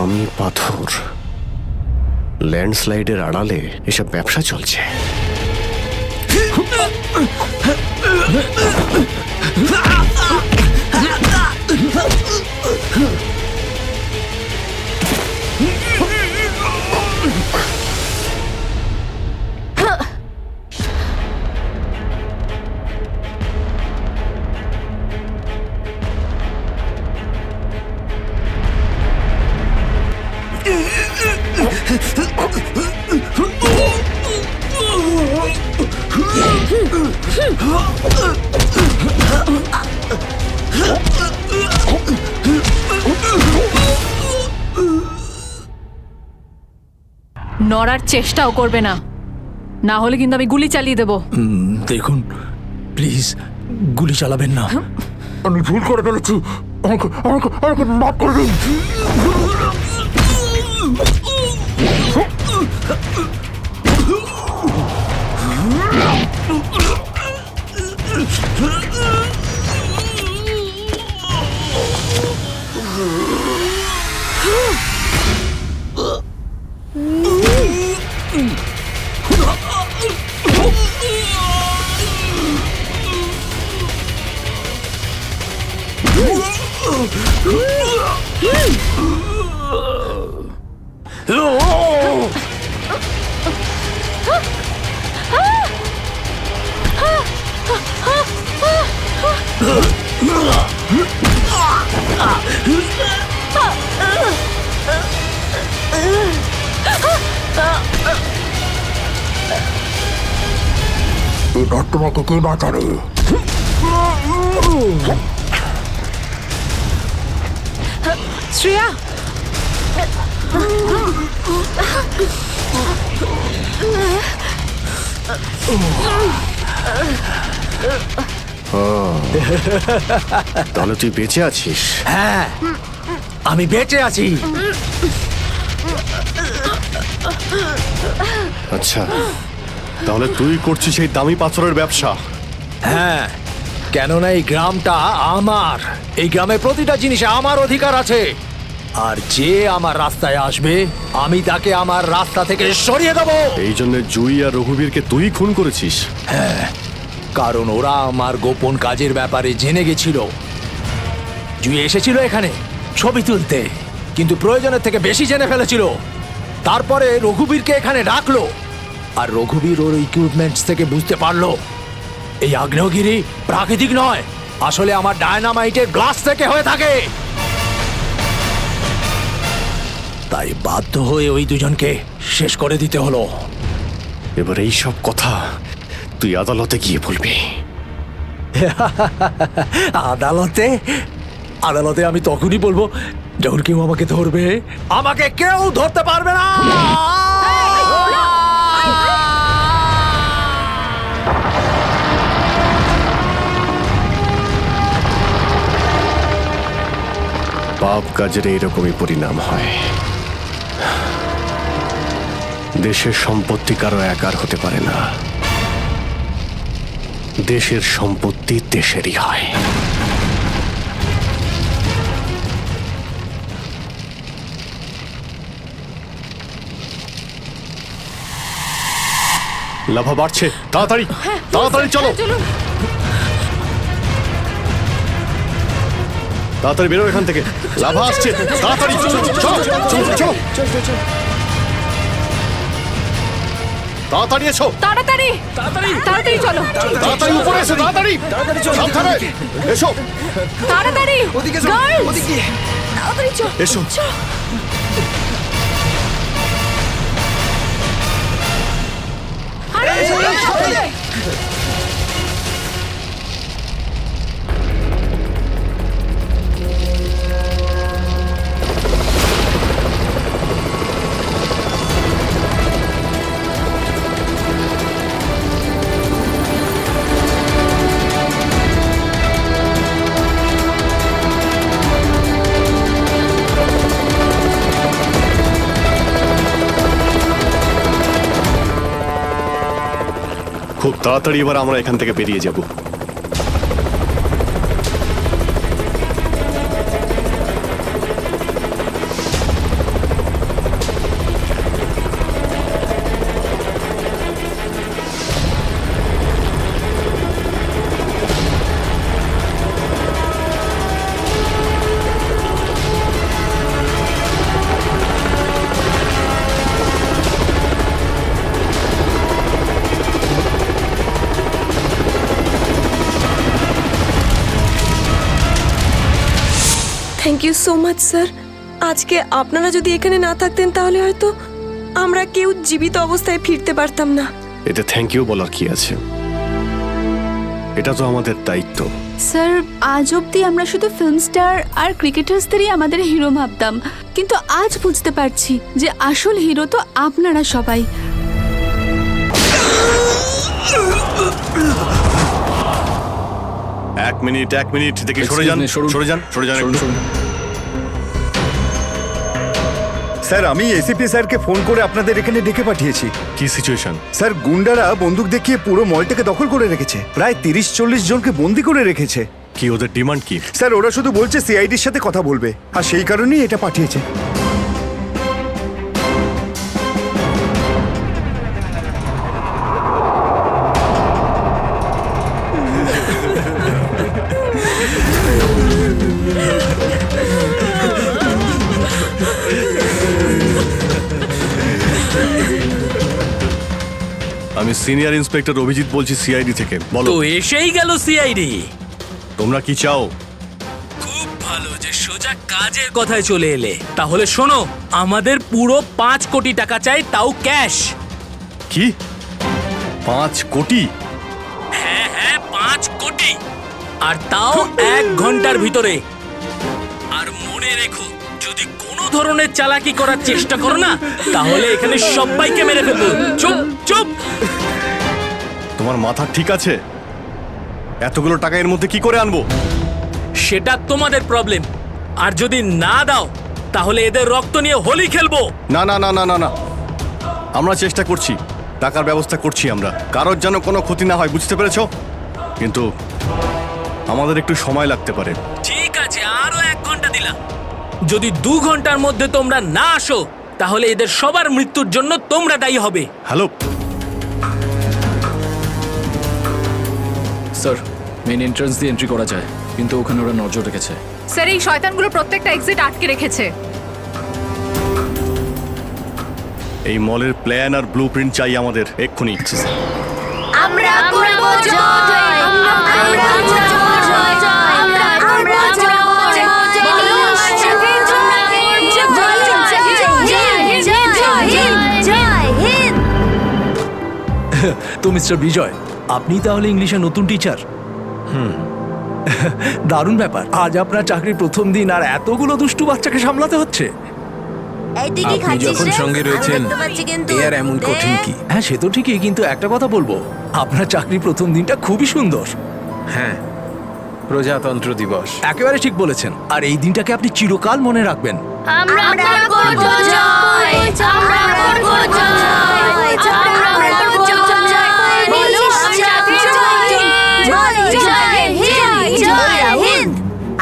দামি পাথর, ল্যান্ডস্লাইডের আড়ালে এসব ব্যবসা চলছে। নড়ার চেষ্টাও করবে না, না হলে কিন্তু আমি গুলি চালিয়ে দেবো। দেখুন প্লিজ, গুলি চালাবেন না। আমি ভুল করে ফেলেছি, আমাকে আমাকে আমাকে মাফ করে দিন। এবার তোমাকে কে বাঁচাবে? শ্রেয়া, তাহলে তুই বেঁচে আছিস? হ্যাঁ, আমি বেঁচে আছি। আচ্ছা, তাহলে তুই করছিস এই দামি পাথরের ব্যবসা? হ্যাঁ, কেননা এই গ্রামটা আমার। এই গ্রামে প্রতিটা জিনিসে আমার অধিকার আছে, আর যে আমার রাস্তায় আসবে আমি তাকে আমার রাস্তা থেকে সরিয়ে দেবো। এই জন্য জুই আর রঘুবীরকে তুই খুন করেছিস? হ্যাঁ, কারণ ওরা আমার গোপন কাজের ব্যাপারে জেনে গেছিল। জুই এসেছিল এখানে ছবি তুলতে, কিন্তু প্রয়োজনের থেকে বেশি জেনে ফেলেছিল। তারপরে রঘুবীরকে এখানে ডাকলো, আর রঘুবীর ওর ইকুইপমেন্টস থেকে বুঝতে পারলো এই আগ্নেয়গিরি প্রাকৃতিক নয়, আসলে আমার ডায়নামাইটের গ্লাস থেকে হয়ে থাকে। তাই বাধ্য হয়ে ওই দুজনকে শেষ করে দিতে হলো। এবার এই সব কথা তুই আদালতে গিয়ে বলবি। আদালতে? আদালতে আমি তখনই বলবো যখন কেউ আমাকে ধরবে। আমাকে কেউ ধরতে পারবে না। পাপ কাজের এইরকমই পরিণাম হয়। দেশের সম্পত্তি কারো একার হতে পারে না, দেশের সম্পত্তি দেশেরই হয়। লাভা বাড়ছে, তাড়াতাড়ি তাড়াতাড়ি চলো, তাড়াতাড়ি বেরো এখান থেকে। লাভা আসছে, তাড়াতাড়ি চলো চলো চলো চলো, তাড়াতাড়ি এসো, তাড়াতাড়ি তাড়াতাড়ি তাড়াতাড়ি চলো, তাড়াতাড়ি উপরে এসো, তাড়াতাড়ি সাবধানে এসো, তাড়াতাড়ি ওদিকে চলো, গার্লস, ওদিকে তাড়াতাড়ি চলো এসো। খুব তাড়াতাড়ি এবার আমরা এখান থেকে বেরিয়ে যাব। Thank you so much sir. আজকে আপনারা যদি এখানে না থাকতেন তাহলে হয়তো আমরা কেউ জীবিত অবস্থায় ফিরতে পারতাম না। এতে থ্যাংক ইউ বলার কি আছে? এটা তো আমাদের দায়িত্ব। স্যার, আজ অবধি আমরা শুধু ফিল্ম স্টার আর ক্রিকেটার্সদেরই আমাদের হিরো ভাবতাম, কিন্তু আজ বুঝতে পারছি যে আসল হিরো তো আপনারা সবাই। এক মিনিট দেখি, সরে যান, সরে যান, সরে যান একটু। স্যার, আমি এসিপি স্যারকে ফোন করে আপনাদের এখানে ডেকে পাঠিয়েছি। কি সিচুয়েশন? স্যার, গুন্ডারা বন্দুক দেখিয়ে পুরো মলটাকে দখল করে রেখেছে, প্রায় 30-40 জনকে বন্দি করে রেখেছে। কি ওদের ডিমান্ড কি? স্যার, ওরা শুধু বলছে সিআইডির সাথে কথা বলবে, আর সেই কারণেই এটা পাঠিয়েছে। আমি সিনিয়র ইন্সপেক্টর অভিজিৎ বলছি সিআইডি থেকে। বলো। তো এসেই গেল সিআইডি। তোমরা কি চাও? খুব ভালো যে সোজা কাজের কথায় চলে এলে। তাহলে শোনো, আমাদের পুরো 5 কোটি টাকা চাই, তাও ক্যাশ। কি 5 কোটি? হ্যাঁ 5 কোটি, আর তাও 1 ঘন্টার ভিতরে। আর মনে রেখো, যদি কোনো ধরনের চালাকি করার চেষ্টা করো না, তাহলে এখানে সবাইকে মেরে ফেলবো। চুপ চুপ। তোমার মাথা ঠিক আছে? এতগুলো টাকা এর মধ্যে কি করে আনবো? সেটা তোমাদের প্রবলেম। আর যদি না দাও, তাহলে এদের রক্ত নিয়ে হোলি খেলবো। না না না না না না, আমরা চেষ্টা করছি, টাকার ব্যবস্থা করছি আমরা, কারোর যেন কোনো ক্ষতি না হয়, বুঝতে পেরেছো? কিন্তু আমাদের একটু সময় লাগতে পারে। ঠিক আছে, আরো 1 ঘন্টা দিলাম। যদি 2 ঘন্টার মধ্যে তোমরা না আসো, তাহলে এদের সবার মৃত্যুর জন্য তোমরা দায়ী হবে। হ্যালো স্যার, মেন এন্ট্রান্স দিয়ে এন্ট্রি করা যায়, কিন্তু ওখানে ওরা নজর রেখেছে। স্যার, এই শয়তানগুলো প্রত্যেকটা এক্সিট আটকে রেখেছে। এই মলের প্ল্যান আর ব্লুপ্রিন্ট চাই আমাদের এক্ষুনি। আমরা করব জয়, আমরা করব জয়, আমরা করব জয়, বলো সাথে জয় হিন্দ। তো মিস্টার বিজয়, আপনি তাহলে ইংলিশের নতুন টিচার? দারুণ ব্যাপার। আজ আপনার চাকরির প্রথম দিন আর এতগুলো দুষ্টু বাচ্চাকে সামলাতে হচ্ছে। আপনি যখন সঙ্গে রয়েছেন, এ আর এমন কঠিন কি? হ্যাঁ, সে তো ঠিকই, কিন্তু একটা কথা বলবো, আপনার চাকরির প্রথম দিনটা খুবই সুন্দর। হ্যাঁ, প্রজাতন্ত্র দিবস। একেবারে ঠিক বলেছেন, আর এই দিনটাকে আপনি চিরকাল মনে রাখবেন। আমরা করব জয়, আমরা করব জয়, আমরা করব জয়, বলো সাথে জয় হিন্দ, জয় হিন্দ।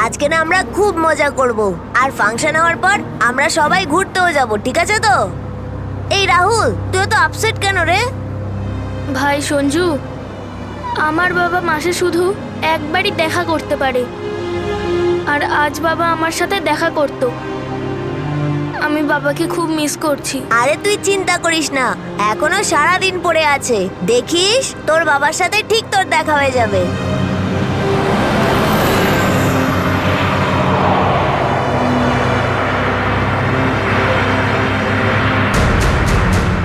আজকে না আমরা খুব মজা করব, আর ফাংশন হওয়ার পর আমরা সবাই ঘুরতেও যাব, ঠিক আছে তো? এই রাহুল, তুই তো আপসেট কেন রে? ভাই সঞ্জু, আমার বাবা মাসে শুধু একবারই দেখা করতে পারে, আর আজ বাবা আমার সাথে দেখা করত। আমি বাবাকে খুব মিস করছি। আরে তুই চিন্তা করিস না, এখনো সারা দিন পড়ে আছে, দেখিস তোর বাবার সাথে ঠিক তোর দেখা হয়ে যাবে।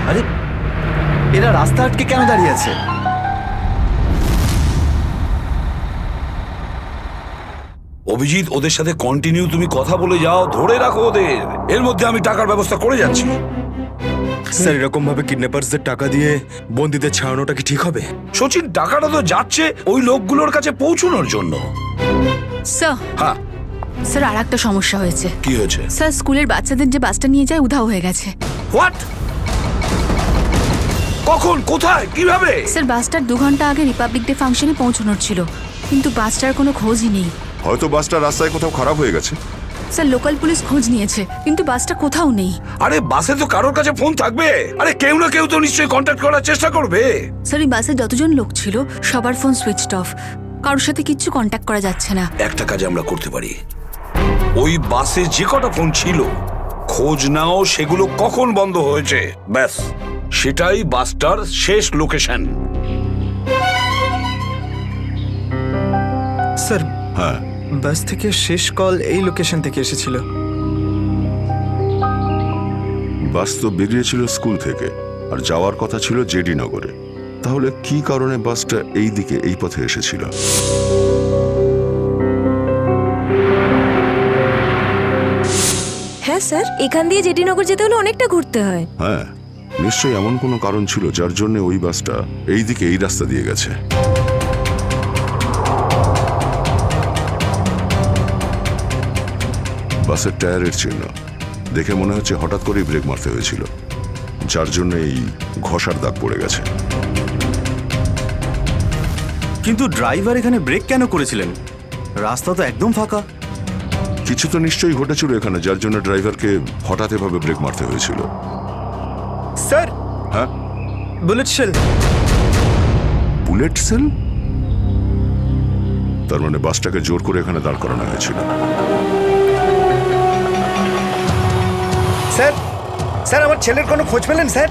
আরে, এরা রাস্তা আটকে কেন দাঁড়িয়ে আছে? অভিজিৎ, ওদের সাথে কন্টিনিউ তুমি কথা বলে যাও, ধরে রাখো ওদের। এর মধ্যে আমি টাকার ব্যবস্থা করে যাচ্ছি। স্যার, এরকম ভাবে কিডন্যাপার্সদের টাকা দিয়ে বন্দীদের ছাড়ানোটা কি ঠিক হবে? সচিন, টাকাটা তো যাচ্ছে ওই লোকগুলোর কাছে পৌঁছানোর জন্য। স্যার, হ্যাঁ স্যার, আর একটা সমস্যা হয়েছে। কি হয়েছে? স্যার, স্কুলের বাচ্চাদের যে বাসটা নিয়ে যায় উধাও হয়ে গেছে। হোয়াট? কখন, কোথায়, কিভাবে? স্যার, বাসটার 2 ঘন্টা আগে রিপাবলিক ডে ফাংশনে পৌঁছানোর ছিল, কিন্তু বাসটার কোনো খোঁজই নেই। হয়তো বাসটা রাস্তায় কোথাও খারাপ হয়ে গেছে। স্যার, লোকাল পুলিশ খোঁজ নিয়েছে, কিন্তু বাসটা কোথাও নেই। আরে বাসে তো কারোর কাছে ফোন থাকবে, আরে কেউ না কেউ তো নিশ্চয়ই কন্ট্যাক্ট করার চেষ্টা করবে। স্যার, এই বাসে যতজন লোক ছিল সবার ফোন সুইচড অফ, কারোর সাথে কিচ্ছু কন্ট্যাক্ট করা যাচ্ছে না। একটা কাজ আমরা করতে পারি, ওই বাসে যে কটা ফোন ছিল খোঁজ নাও সেগুলো কখন বন্ধ হয়েছে, ব্যাস সেটাই বাসটার শেষ লোকেশন। স্যার, হ্যাঁ বাস থেকে শেষ কল এই লোকেশন থেকে এসেছিল। বাস তো বেরিয়েছিল স্কুল থেকে আর যাওয়ার কথা ছিল জেডি নগরে। তাহলে কি কারণে বাসটা এই দিকে এই পথে এসেছিল? হ্যাঁ স্যার, এখান দিয়ে জেডিনগর যেতে হলে অনেকটা ঘুরতে হয়। হ্যাঁ, নিশ্চয়ই এমন কোনো কারণ ছিল যার জন্য ওই বাসটা এই দিকে এই রাস্তা দিয়ে গেছে। বাসের টায়ারের চিহ্ন দেখে মনে হচ্ছে হঠাৎ করেই ব্রেক মারতে হয়েছিল, যার জন্য এই ঘষার দাগ পড়ে গেছে। কিন্তু ড্রাইভার এখানে ব্রেক কেন করেছিলেন? রাস্তা তো একদম ফাঁকা। কিছু তো নিশ্চয়ই ঘটেছিল এখানে, যার জন্য ড্রাইভারকে হঠাৎ এভাবে ব্রেক মারতে হয়েছিল। স্যার, হ্যাঁ, বুলেট শেল। Bullet sell? তার মানে বাসটাকে জোর করে এখানে দাঁড় করানো হয়েছিল। স্যার, স্যার আমার ছেলের কোনো খোঁজ পেলেন স্যার?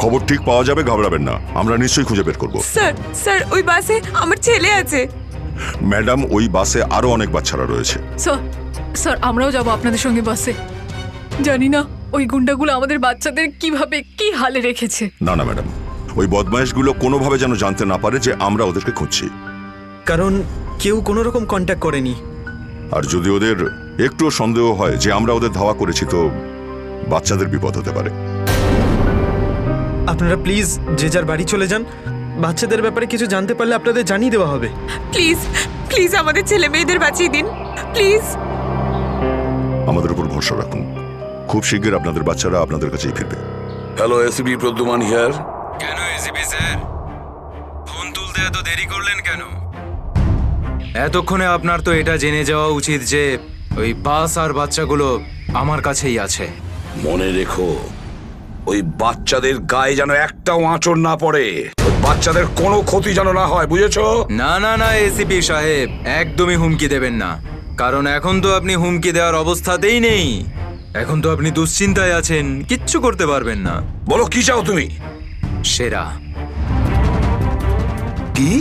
খবর ঠিক পাওয়া যাবে, ঘাবড়াবেন না, আমরা নিশ্চয়ই খুঁজে বের করব। স্যার, স্যার ওই বাসে আমার ছেলে আছে। ম্যাডাম, ওই বাসে আরো অনেক বাচ্চারা রয়েছে। স্যার, স্যার আমরাও যাব আপনাদের সঙ্গে বাসে। জানি না ওই গুন্ডাগুলো আমাদের বাচ্চাদের কিভাবে কি হালে রেখেছে। না না ম্যাডাম, ওই বদমাইশগুলো কোনোভাবে যেন জানতে না পারে যে আমরা ওদেরকে খুঁজছি। কারণ কেউ কোনো রকম কন্ট্যাক্ট করেনি। আর যদি ওদের একটুও সন্দেহ হয় যে আমরা ওদের ধাওয়া করেছি, তো বাচ্চাদের বিপদ হতে পারে। আপনারা প্লিজ যে যার বাড়ি চলে যান। বাচ্চাদের ব্যাপারে কিছু জানতে পারলে আপনাদের জানিয়ে দেওয়া হবে। প্লিজ, প্লিজ আমাদের ছেলে মেয়েদের বাঁচিয়ে দিন প্লিজ। আমাদের উপর ভরসা রাখুন, খুব শীঘ্র আপনাদের বাচ্চারা আপনাদের কাছেই ফিরবে। Hello, ACP Pradyuman here. কেন এসিপি স্যার, ফোন তুলতে এত দেরি করলেন কেন? এতক্ষণে আপনার তো এটা জেনে যাওয়া উচিত যে ওই বাস আর বাচ্চাগুলো আমার কাছেই আছে। মনে রেখো, ওই বাচ্চাদের গায়ে যেন একটাও আঁচড় না পড়ে, ওই বাচ্চাদের কোনো ক্ষতি যেন না হয়, বুঝেছো? না না না এসিপি সাহেব, একদমই হুমকি দেবেন না, কারণ এখন তো আপনি হুমকি দেওয়ার অবস্থাতেই নেই। এখন তো আপনি দুশ্চিন্তায় আছেন, কিচ্ছু করতে পারবেন না। বলো কি চাও তুমি? সেরা। কি?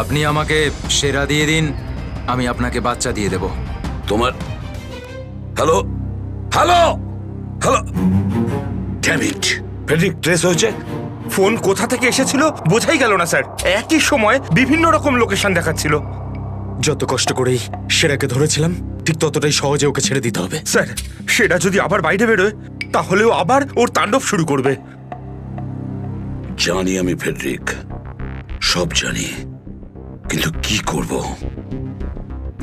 আপনি আমাকে সেরা দিয়ে দিন, আমি আপনাকে বাচ্চা দিয়ে দেব। তোমার hello hello hello, damn it, Friedrich trace হয়েছে। ফোন কোথা থেকে এসেছিল বোঝাই গেল না স্যার। একই সময় বিভিন্ন রকম লোকেশন দেখাচ্ছিল। যত কষ্ট করেই সেরাকে ধরেছিলাম, ঠিক ততটাই সহজে ওকে ছেড়ে দিতে হবে। স্যার, সেরা যদি আবার বাইরে বেরোয় তাহলেও আবার ওর তাণ্ডব শুরু করবে। জানি আমি ফেডরিক, সব জানি, কিন্তু কি করব?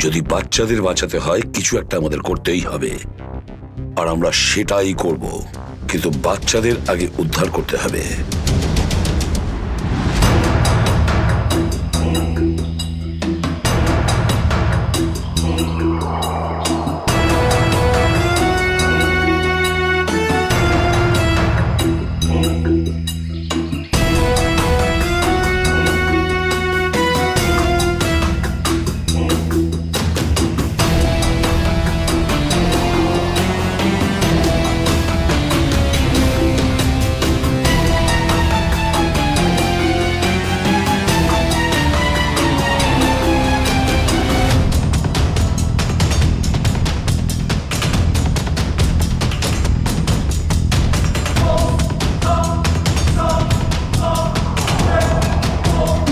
যদি বাচ্চাদের বাঁচাতে হয়, কিছু একটা আমাদের করতেই হবে, আর আমরা সেটাই করব, কিন্তু বাচ্চাদের আগে উদ্ধার করতে হবে।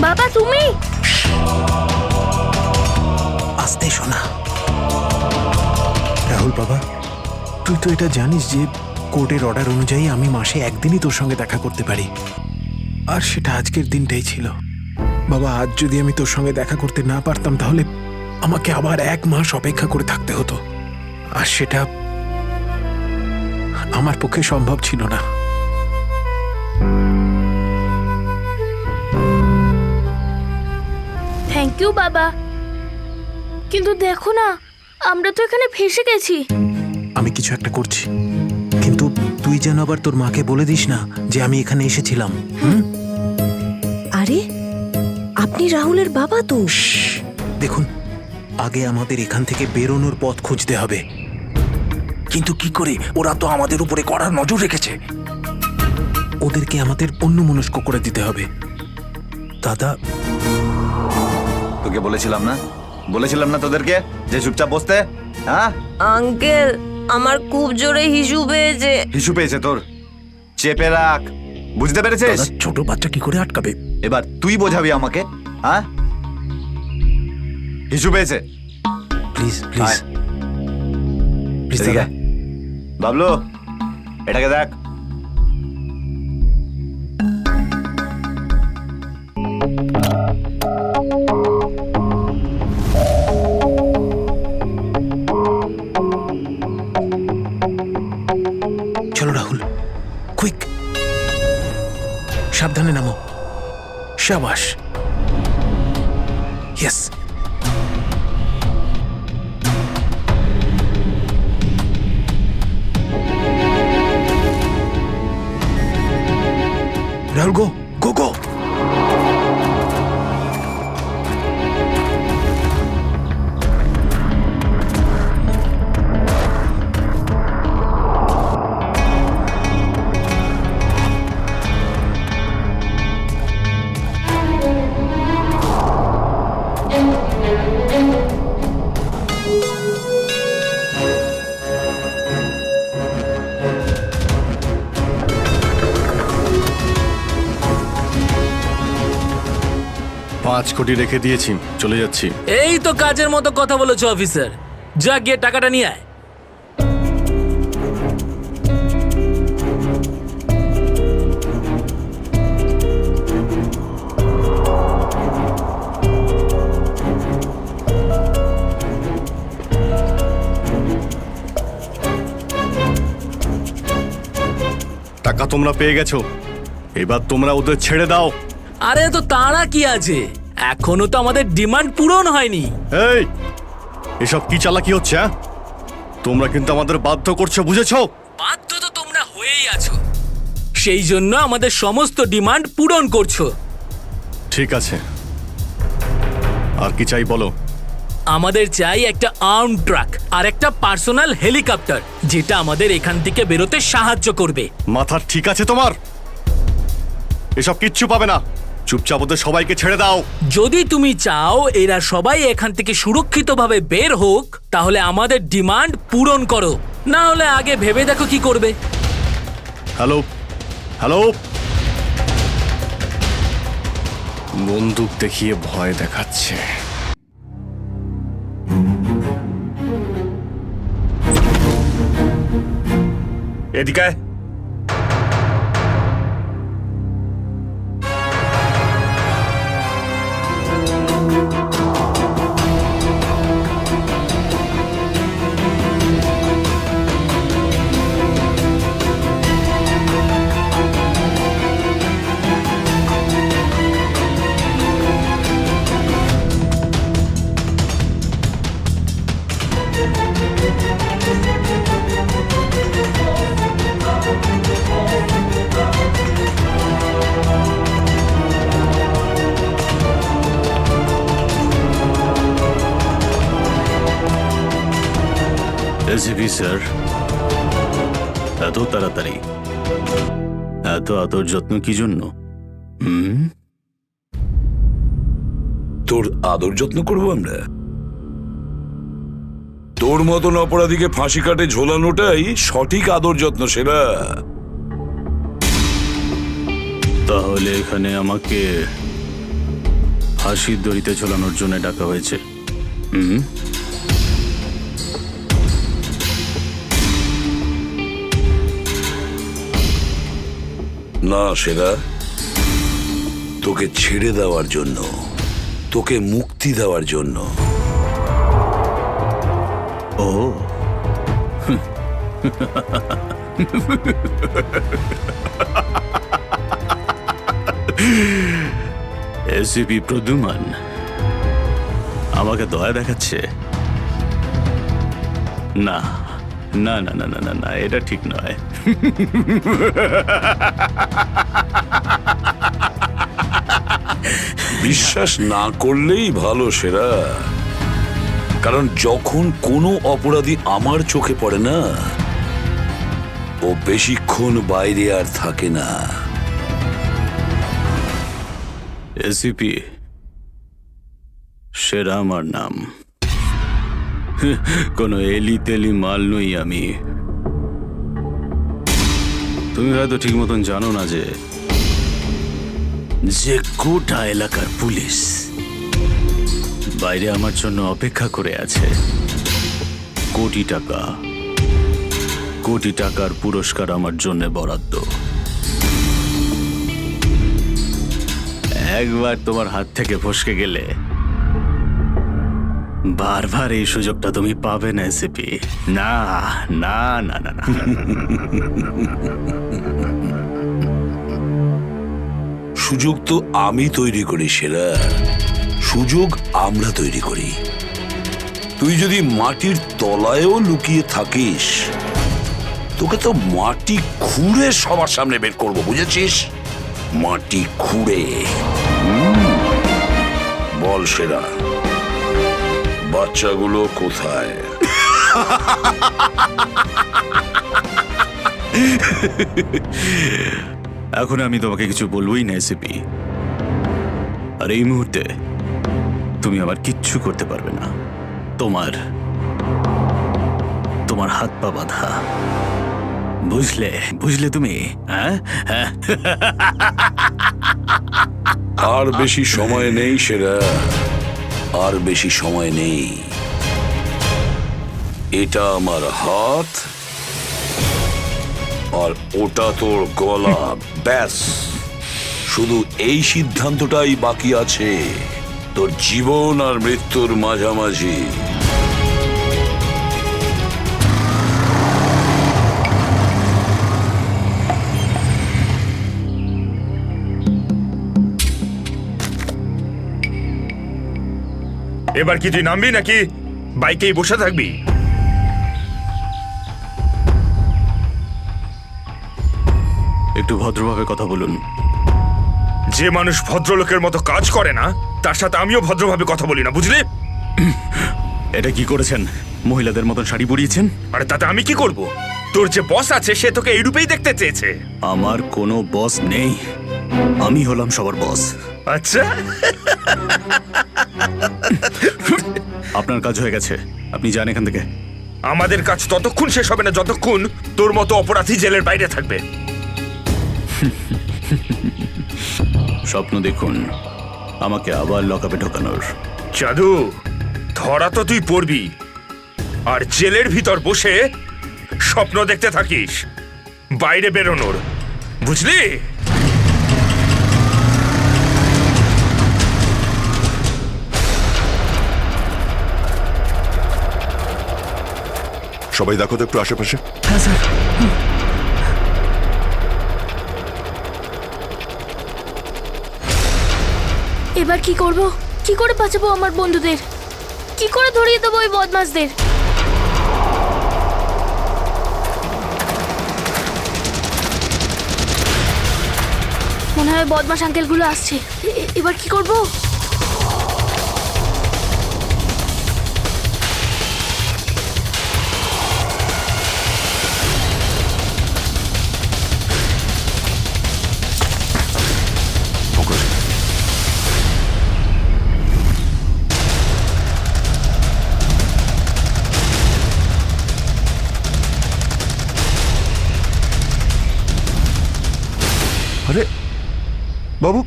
বাবা তুমি? আস্তে শোনা। রাহুল বাবা, তুই তো এটা জানিস যে কোর্টের অর্ডার অনুযায়ী আমি মাসে একদিনই তোর সঙ্গে দেখা করতে পারি, আর সেটা আজকের দিনটাই ছিল। বাবা, আজ যদি আমি তোর সঙ্গে দেখা করতে না পারতাম তাহলে আমাকে আবার 1 মাস অপেক্ষা করে থাকতে হতো, আর সেটা আমার পক্ষে সম্ভব ছিল না। থ্যাংক ইউ বাবা, কিন্তু দেখো না, আমরা তো এখানে ফেসে গেছি। আমি কিছু একটা করছি, কিন্তু তুই যেন আবার তোর মাকে বলে দিস না যে আমি এখানে এসেছিলাম। আরে আপনি রাহুলের বাবা তো। দেখুন, আগে আমাদের এখান থেকে বেরোনোর পথ খুঁজতে হবে। কিন্তু কি করে? ওরা তো আমাদের উপরে কড়া নজর রেখেছে। ওদেরকে আমাদের অন্যমনস্ক করে দিতে হবে। দাদা, তোকে বলেছিলাম না তোদেরকে যে চুপচাপ বসতে? হ্যাঁ, আঙ্কেল আমার খুব জোরে হিসু পেয়েছে। হিসু পেয়েছে তোর? চেপে রাখ, বুঝতে পেরেছিস? ছোট বাচ্চা কি করে আটকাবে? এবার তুই বোঝাবি আমাকে। হ্যাঁ, হিসু পেয়েছে? প্লিজ প্লিজ প্লিজ দাদা। বাবলু, এটাকে দেখ। চলো রাহুল, কুইক, সাবধানে নামো। শাবাশ, ইয়েস। রাহুল, গো গো গো। $5 কোটি রেখে দিয়েছি, চলে যাচ্ছি। এই তো কাজের মতো কথা বলেছো অফিসার, যা গিয়ে টাকাটা নিয়ে আয়। টাকা তোমরা পেয়ে গেছো, এবার তোমরা ওদের ছেড়ে দাও। আরে তো তারা কি আছে, এখনো তো আমাদের ডিমান্ড পূরণ হয়নি। এই, এসব কি চালাকি হচ্ছে? হ্যাঁ, তোমরা কিন্তু আমাদের বাধ্য করছো, বুঝেছো? বাধ্য তো তোমরা হয়েই আছো, সেই জন্য আমাদের সমস্ত ডিমান্ড পূরণ করছো। ঠিক আছে, আর কি চাই বলো? আমাদের চাই একটা আর্ম ট্রাক আর একটা পার্সোনাল হেলিকপ্টার, যেটা আমাদের এখান থেকে বেরোতে সাহায্য করবে। মাথা ঠিক আছে তোমার? এসব কিচ্ছু পাবে না, চুপচাপ ওদের সবাইকে ছেড়ে দাও। যদি তুমি চাও এরা সবাই এখান থেকে সুরক্ষিতভাবে বের হোক, তাহলে আমাদের ডিমান্ড পূরণ করো, না হলে আগে ভেবে দেখো কি করবে। হ্যালো হ্যালো, বন্দুক দেখিয়ে ভয় দেখাচ্ছে। এদিকে আয়। এসিপি স্যার, এত তাড়াতাড়ি, এত আদর যত্ন কি জন্য? তোর আদর যত্ন করবো আমরা? তোর মতন অপরাধীকে ফাঁসি কাটে ঝোলানোটাই সঠিক আদর যত্ন, সেরা। তাহলে এখানে আমাকে ফাঁসির দড়িতে ঝোলানোর জন্য ডাকা হয়েছে? না সেরা, তোকে ছেড়ে দেওয়ার জন্য, তোকে মুক্তি দেওয়ার জন্য। ও এসিপি প্রদ্যুমান আমাকে দয়া দেখাচ্ছে? না না না না না না না, এটা ঠিক নয়। বিশ্বাস না করলেই ভালো সেরা, কারণ যখন কোনো অপরাধী আমার চোখে পড়ে না, ও বেশিক্ষণ বাইরে আর থাকে না। এসিপি সেরা আমার নাম। কোনো এলি তেলি মাল নই আমি। তুমি হয়তো ঠিক মতন জানো না যে গোটা এলাকার পুলিশ বাইরে আমার জন্য অপেক্ষা করে আছে। কোটি টাকার পুরস্কার আমার জন্য বরাদ্দ। একবার তোমার হাত থেকে ফসকে গেলে বারবার এই সুযোগটা তুমি পাবে না এসিপি। না না না না না। সুযোগ তো আমি তৈরি করি সেরা, সুযোগ আমরা তৈরি করি। তুই যদি মাটির তলায়ও লুকিয়ে থাকিস, তোকে তো মাটি খুঁড়ে সবার সামনে বের করবো, বুঝেছিস? মাটি খুঁড়ে। বল সেরা, বাচ্চাগুলো কোথায়? এখন আমি তোমাকে কিছু বলবোই না এসিপি। আর এই মুহূর্তে তুমি আমার কিচ্ছু করতে পারবে না। তোমার হাত পা বাঁধা। বুঝলে তুমি? হ্যাঁ, আর বেশি সময় নেই সেরা, আর বেশি সময় নেই। এটা আমার হাত আর ওটা তোর গলা, ব্যাস। শুধু এই সিদ্ধান্তটাই বাকি আছে, তোর জীবন আর মৃত্যুর মাঝামাঝি। এবার কি তুই নামবি নাকি বাইকেই বসে থাকবি? একটু ভদ্রভাবে কথা বলুন। যে মানুষ ভদ্রলোকের মতো কাজ করে না, তার সাথে আমিও ভদ্রভাবে কথা বলি না, বুঝলি? এটা কি করেছেন? মহিলাদের মতন শাড়ি পরিয়েছেন। আরে তাতে আমি কি করব? তোর যে বস আছে সে তোকে এই রূপেই দেখতে চেয়েছে। আমার কোনো বস নেই, আমি হলাম সবার বস। আচ্ছা, আপনার কাজ হয়ে গেছে, আপনি যান এখান থেকে। আমাদের কাজ ততক্ষণ শেষ হবে না যতক্ষণ তোর মতো অপরাধী জেলের বাইরে থাকবে। স্বপ্ন দেখুন আমাকে আবার লকআপে ঢোকানোর। জাদু, ধরা তো তুই পড়বি, আর জেলের ভিতর বসে স্বপ্ন দেখতে থাকিস বাইরে বেরোনোর, বুঝলি? সবাই দেখো তো একটু আশেপাশে। হ্যাঁ স্যার। এবার কি করব? কি করে বাঁচাবো আমার বন্ধুদের? কি করে ধরিয়ে দেবো ওই বদমাশদের? মনে হয় বদমাশ আঙ্কেলগুলো আসছে। এবার কি করব? আরে বাবু,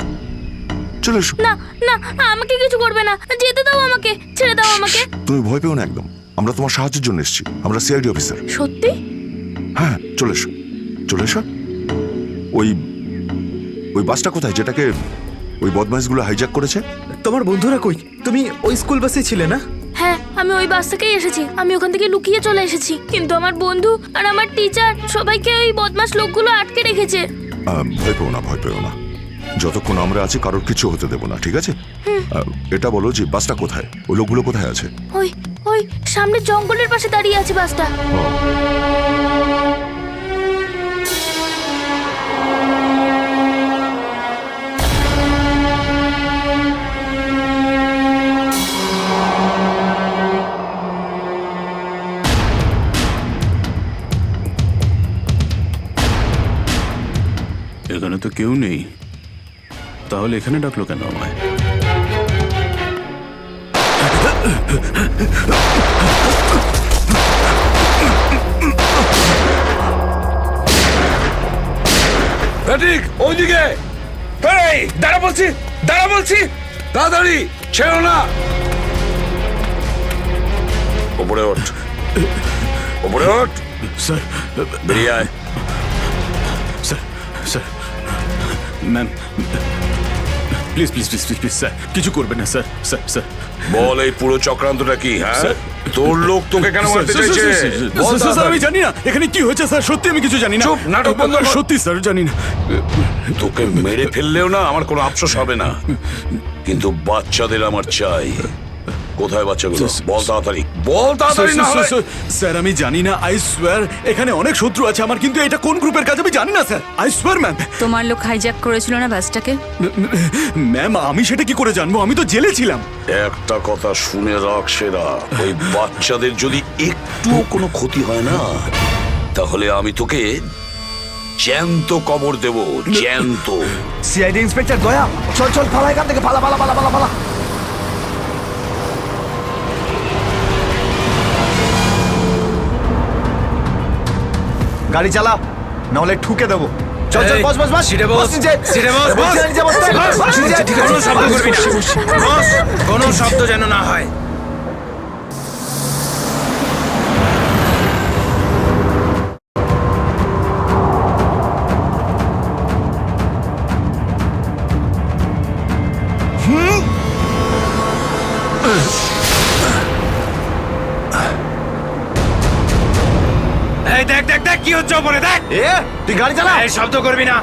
চলে এসো। না না, আমাকে কিছু করবে না, যেতে দাও আমাকে, ছেড়ে দাও আমাকে। তুমি ভয় পেও না একদম, আমরা তোমার সাহায্যের জন্য এসেছি। আমরা সিআইডি অফিসার। সত্যি? হ্যাঁ, চলে এসো, চলে এসো। ওই বাসটা কোথায় যেটাকে ওই বদমাইশগুলো হাইজ্যাক করেছে? তোমার বন্ধুরা কই? তুমি ওই স্কুল বাসে ছিলে না? হ্যাঁ, আমি ওই বাস থেকেই এসেছি। আমি ওখান থেকে লুকিয়ে চলে এসেছি, কিন্তু আমার বন্ধু আর আমার টিচার সবাইকে ওই বদমাশ লোকগুলো আটকে রেখেছে। ভয় পেও না, ভয় পেও না। যতক্ষণ আমরা আছি কারোর কিছু হতে দেবো না, ঠিক আছে? এটা বলো যে বাসটা কোথায়, ওই লোকগুলো কোথায় আছে? ওই ওই সামনে জঙ্গলের পাশে দাঁড়িয়ে আছে বাসটা। এখানে তো কেউ নেই, তাহলে এখানে ডাকলো কেন আমায়? ঠিক ওইদিকে। এই দাঁড়া বলছি, দাঁড়া বলছি, তাড়াতাড়ি ছেড়ো না। ওপরে ওঠ, ওপরে ওঠ। স্যার বেরিয়ে আয়। Sir sir ma'am please please please please please sir কিছু করবেন না স্যার। স্যার স্যার বল এই পুরো চক্রান্তটা কি? হ্যাঁ, তোর লোক তোকে কেন মারতে চাইছে? বল স্যার আমি জানি না এখানে কি হয়েছে স্যার, সত্যি আমি কিছু জানি না। চুপ, নাটক বন্ধ কর। সত্যি স্যার জানি না। তোকে মেরে ফেললেও না আমার কোনো আফসোস হবে না, কিন্তু বাচ্চাদের আমার চাই। কোথায় বাচ্চাগুলো? বল তাড়াতাড়ি, বল তাড়াতাড়ি। না হলে স্যার আমি জানি না, আই সোয়ার এখানে অনেক শত্রু আছে আমার, কিন্তু এটা কোন গ্রুপের কাজ আমি জানি না স্যার, আই সোয়ার ম্যাম। তোমার লোক হাইজ্যাক করেছিল না বাসটাকে? ম্যাম আমি সেটা কি করে জানবো, আমি তো জেলে ছিলাম। একটা কথা শুনে রাখ সেরা, ওই বাচ্চাদের যদি একটুও কোনো ক্ষতি হয় না, তাহলে আমি তোকে জ্যান্ত কবর দেব, জ্যান্ত। সিআইডি ইন্সপেক্টর দয়া, চল চল পালা এখান থেকে, পালা পালা পালা পালা পালা। গাড়ি চালা, না হলে ঠুকে দেবো। চল চল, বস বস বস, সিটে বস, নিচে। সিটে বস, বস। নিচে বস, বস, নিচে। কোনো শব্দ করবি না, বস, কোনো শব্দ যেন না হয়। এই দেখ দেখ দেখ কি হচ্ছে ওপরে, দেখ। তুই গাড়ি চালা, এই শব্দ করবি না।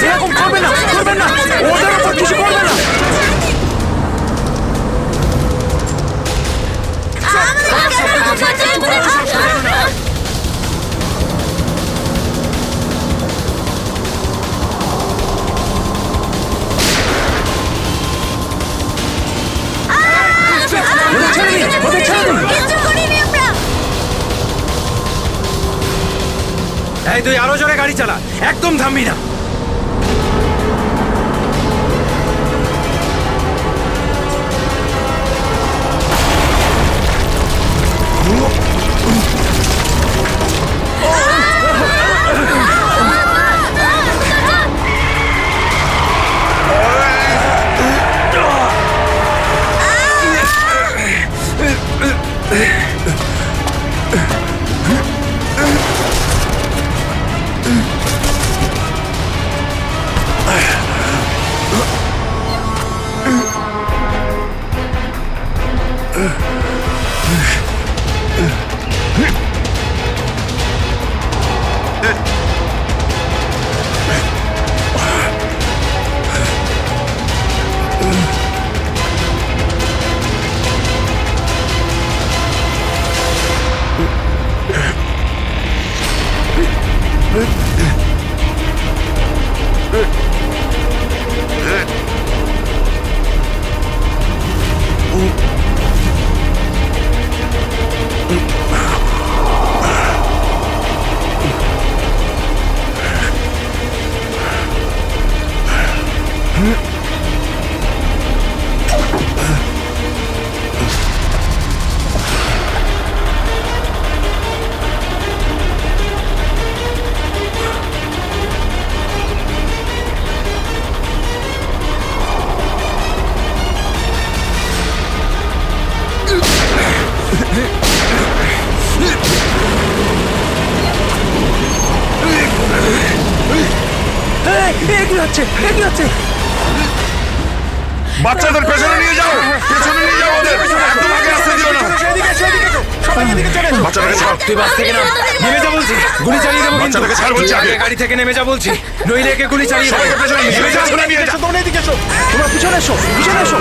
এরকম করবে না, করবে না, ওদের উপর কিছু করবে না। এই তুই আরো জোরে গাড়ি চালা, একদম থামবি না। বাচ্চাদের পেছনে নিয়ে যাও, পেছনে নিয়ে যাও ওদের, একদম আগে আসতে দিও না। বাচ্চাটাকে ছাড়, তুই বাস থেকে নাম, নেমে যা বলছি, গুলি চালিয়ে দেবো। বাচ্চাটাকে ছাড় বলছি আগে। গাড়ি থেকে নেমে যা বলছি, নইলে একে গুলি চালিয়ে দেবো। সবাইকে পেছনে নিয়ে যাও, পেছনে নিয়ে যাও। তোমরা এদিকে এসো, তোমরা পিছনে এসো, পিছনে এসো।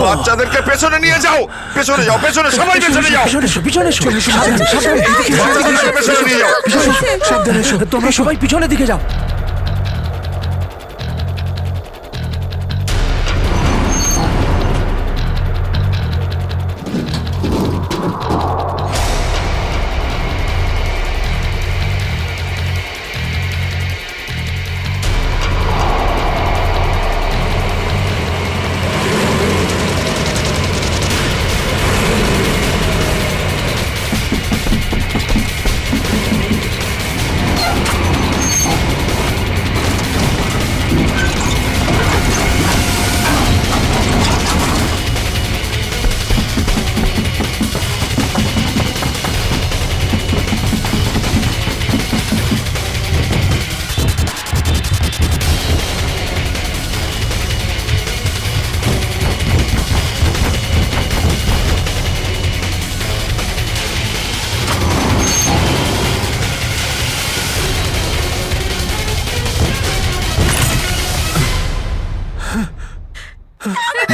বাচ্চাদেরকে পেছনে নিয়ে যাও, পেছনে যাও, পেছনে সবাই পেছনে যাও, বাচ্চাদেরকে পেছনে নিয়ে যাও। সাবধানে এসো, তোমরা সবাই পিছনের দিকে যাও।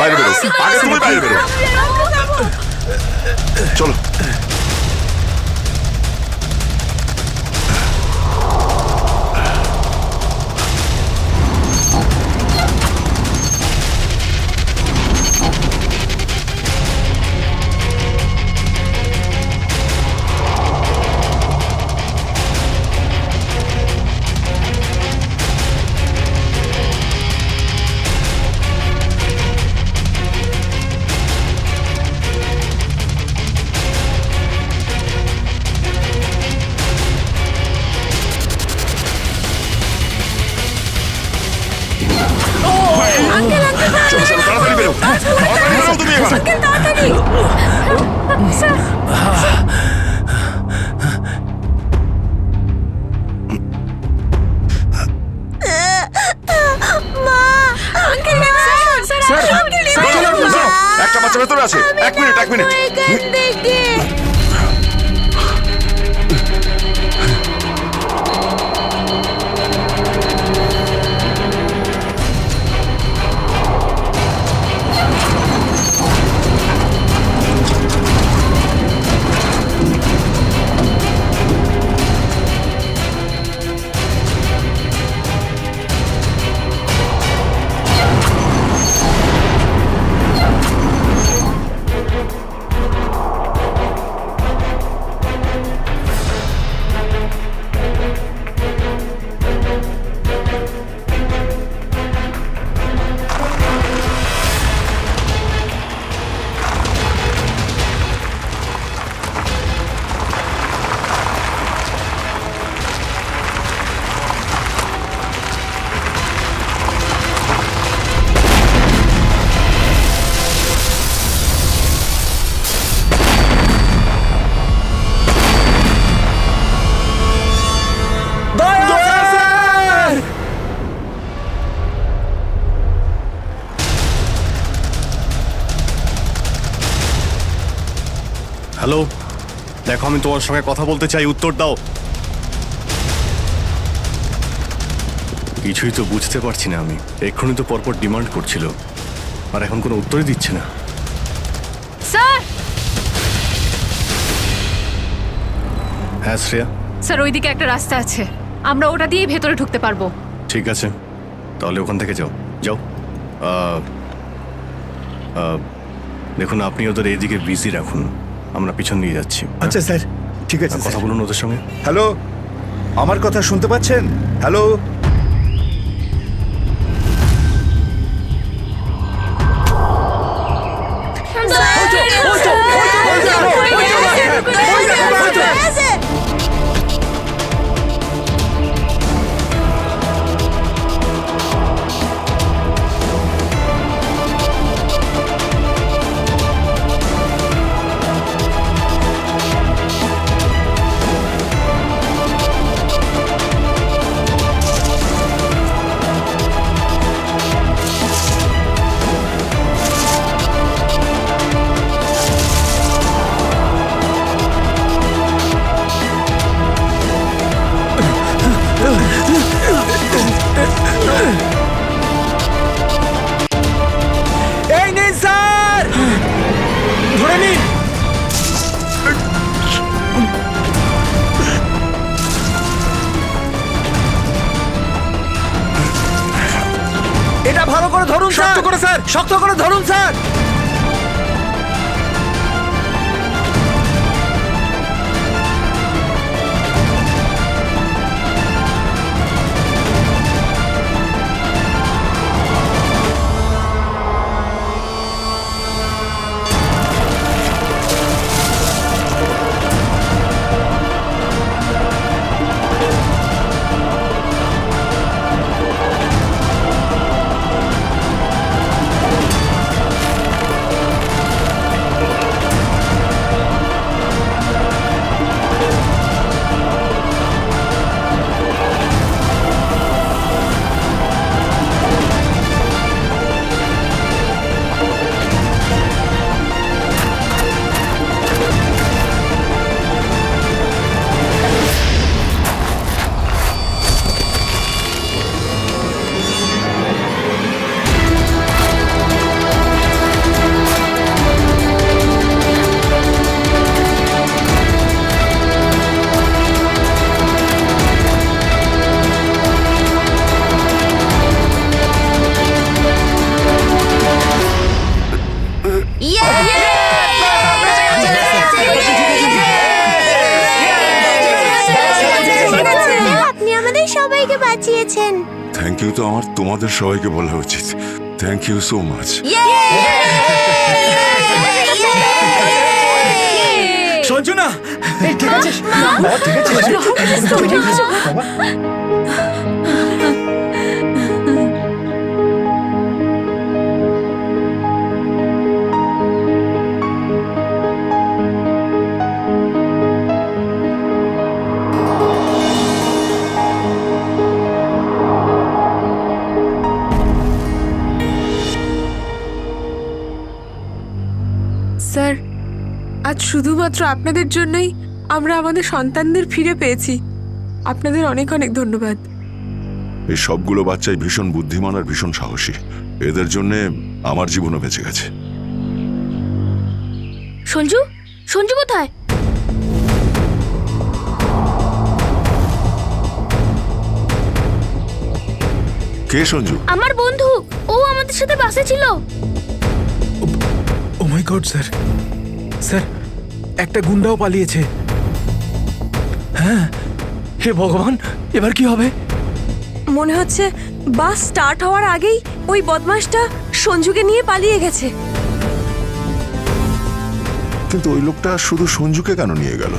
বাইরে বেরো, আগে তুমি বাইরে বেরো। চলো। তাড়াতাড়ি বেরো, তাড়াতাড়ি বেরো তুমি এবার। একটা বাচ্চা ভেতরে আছে, এক মিনিট, এক মিনিট। হ্যালো, দেখো আমি তোমার সঙ্গে কথা বলতে চাই, উত্তর দাও। কিছুই তো বুঝতে পারছি না আমি। এক্ষুনি তো পরপর ডিমান্ড করছিল, আর এখন কোনো উত্তরই দিচ্ছে না। স্যার, হ্যাঁ শ্রেয়া। স্যার ওইদিকে একটা রাস্তা আছে, আমরা ওটা দিয়েই ভেতরে ঢুকতে পারবো। ঠিক আছে, তাহলে ওখান থেকে যাও যাও। দেখুন, আপনি ওদের এইদিকে বিজি রাখুন, আমরা পিছন নিয়ে যাচ্ছি। আচ্ছা স্যার, ঠিক আছে। কথা বলুন ওদের সঙ্গে। হ্যালো, আমার কথা শুনতে পাচ্ছেন? হ্যালো, ভালো করে ধরুন শক্ত করে স্যার, শক্ত করে ধরুন স্যার। আপনি আমাদের সবাইকে বাঁচিয়েছেন। থ্যাংক ইউ তো আমার তোমাদের সবাইকে বলা উচিত। Thank you so much. Sanjana ঠিক আছে ঠিক আছে। স্যার, আজ শুধুমাত্র আপনাদের জন্যই আমরা আমাদের সন্তানদের ফিরে পেয়েছি। আপনাদের অনেক অনেক ধন্যবাদ। এই সবগুলো বাচ্চাই ভীষণ বুদ্ধিমান আর ভীষণ সাহসী। এদের জন্যে আমার জীবনও বেঁচে গেছে। সঞ্জু, সঞ্জু কোথায়? কে সঞ্জু? আমার বন্ধু, ও আমাদের সাথে বাসে ছিল। ও মাই গড স্যার, স্যার একটা গুন্ডাও পালিয়েছে। হ্যাঁ, হে ভগবান, এবার কি হবে? মনে হচ্ছে বাস স্টার্ট হওয়ার আগেই ওই বদমাশটা সঞ্জুকে নিয়ে পালিয়ে গেছে। কিন্তু ওই লোকটা শুধু সঞ্জুকে কেন নিয়ে গেল?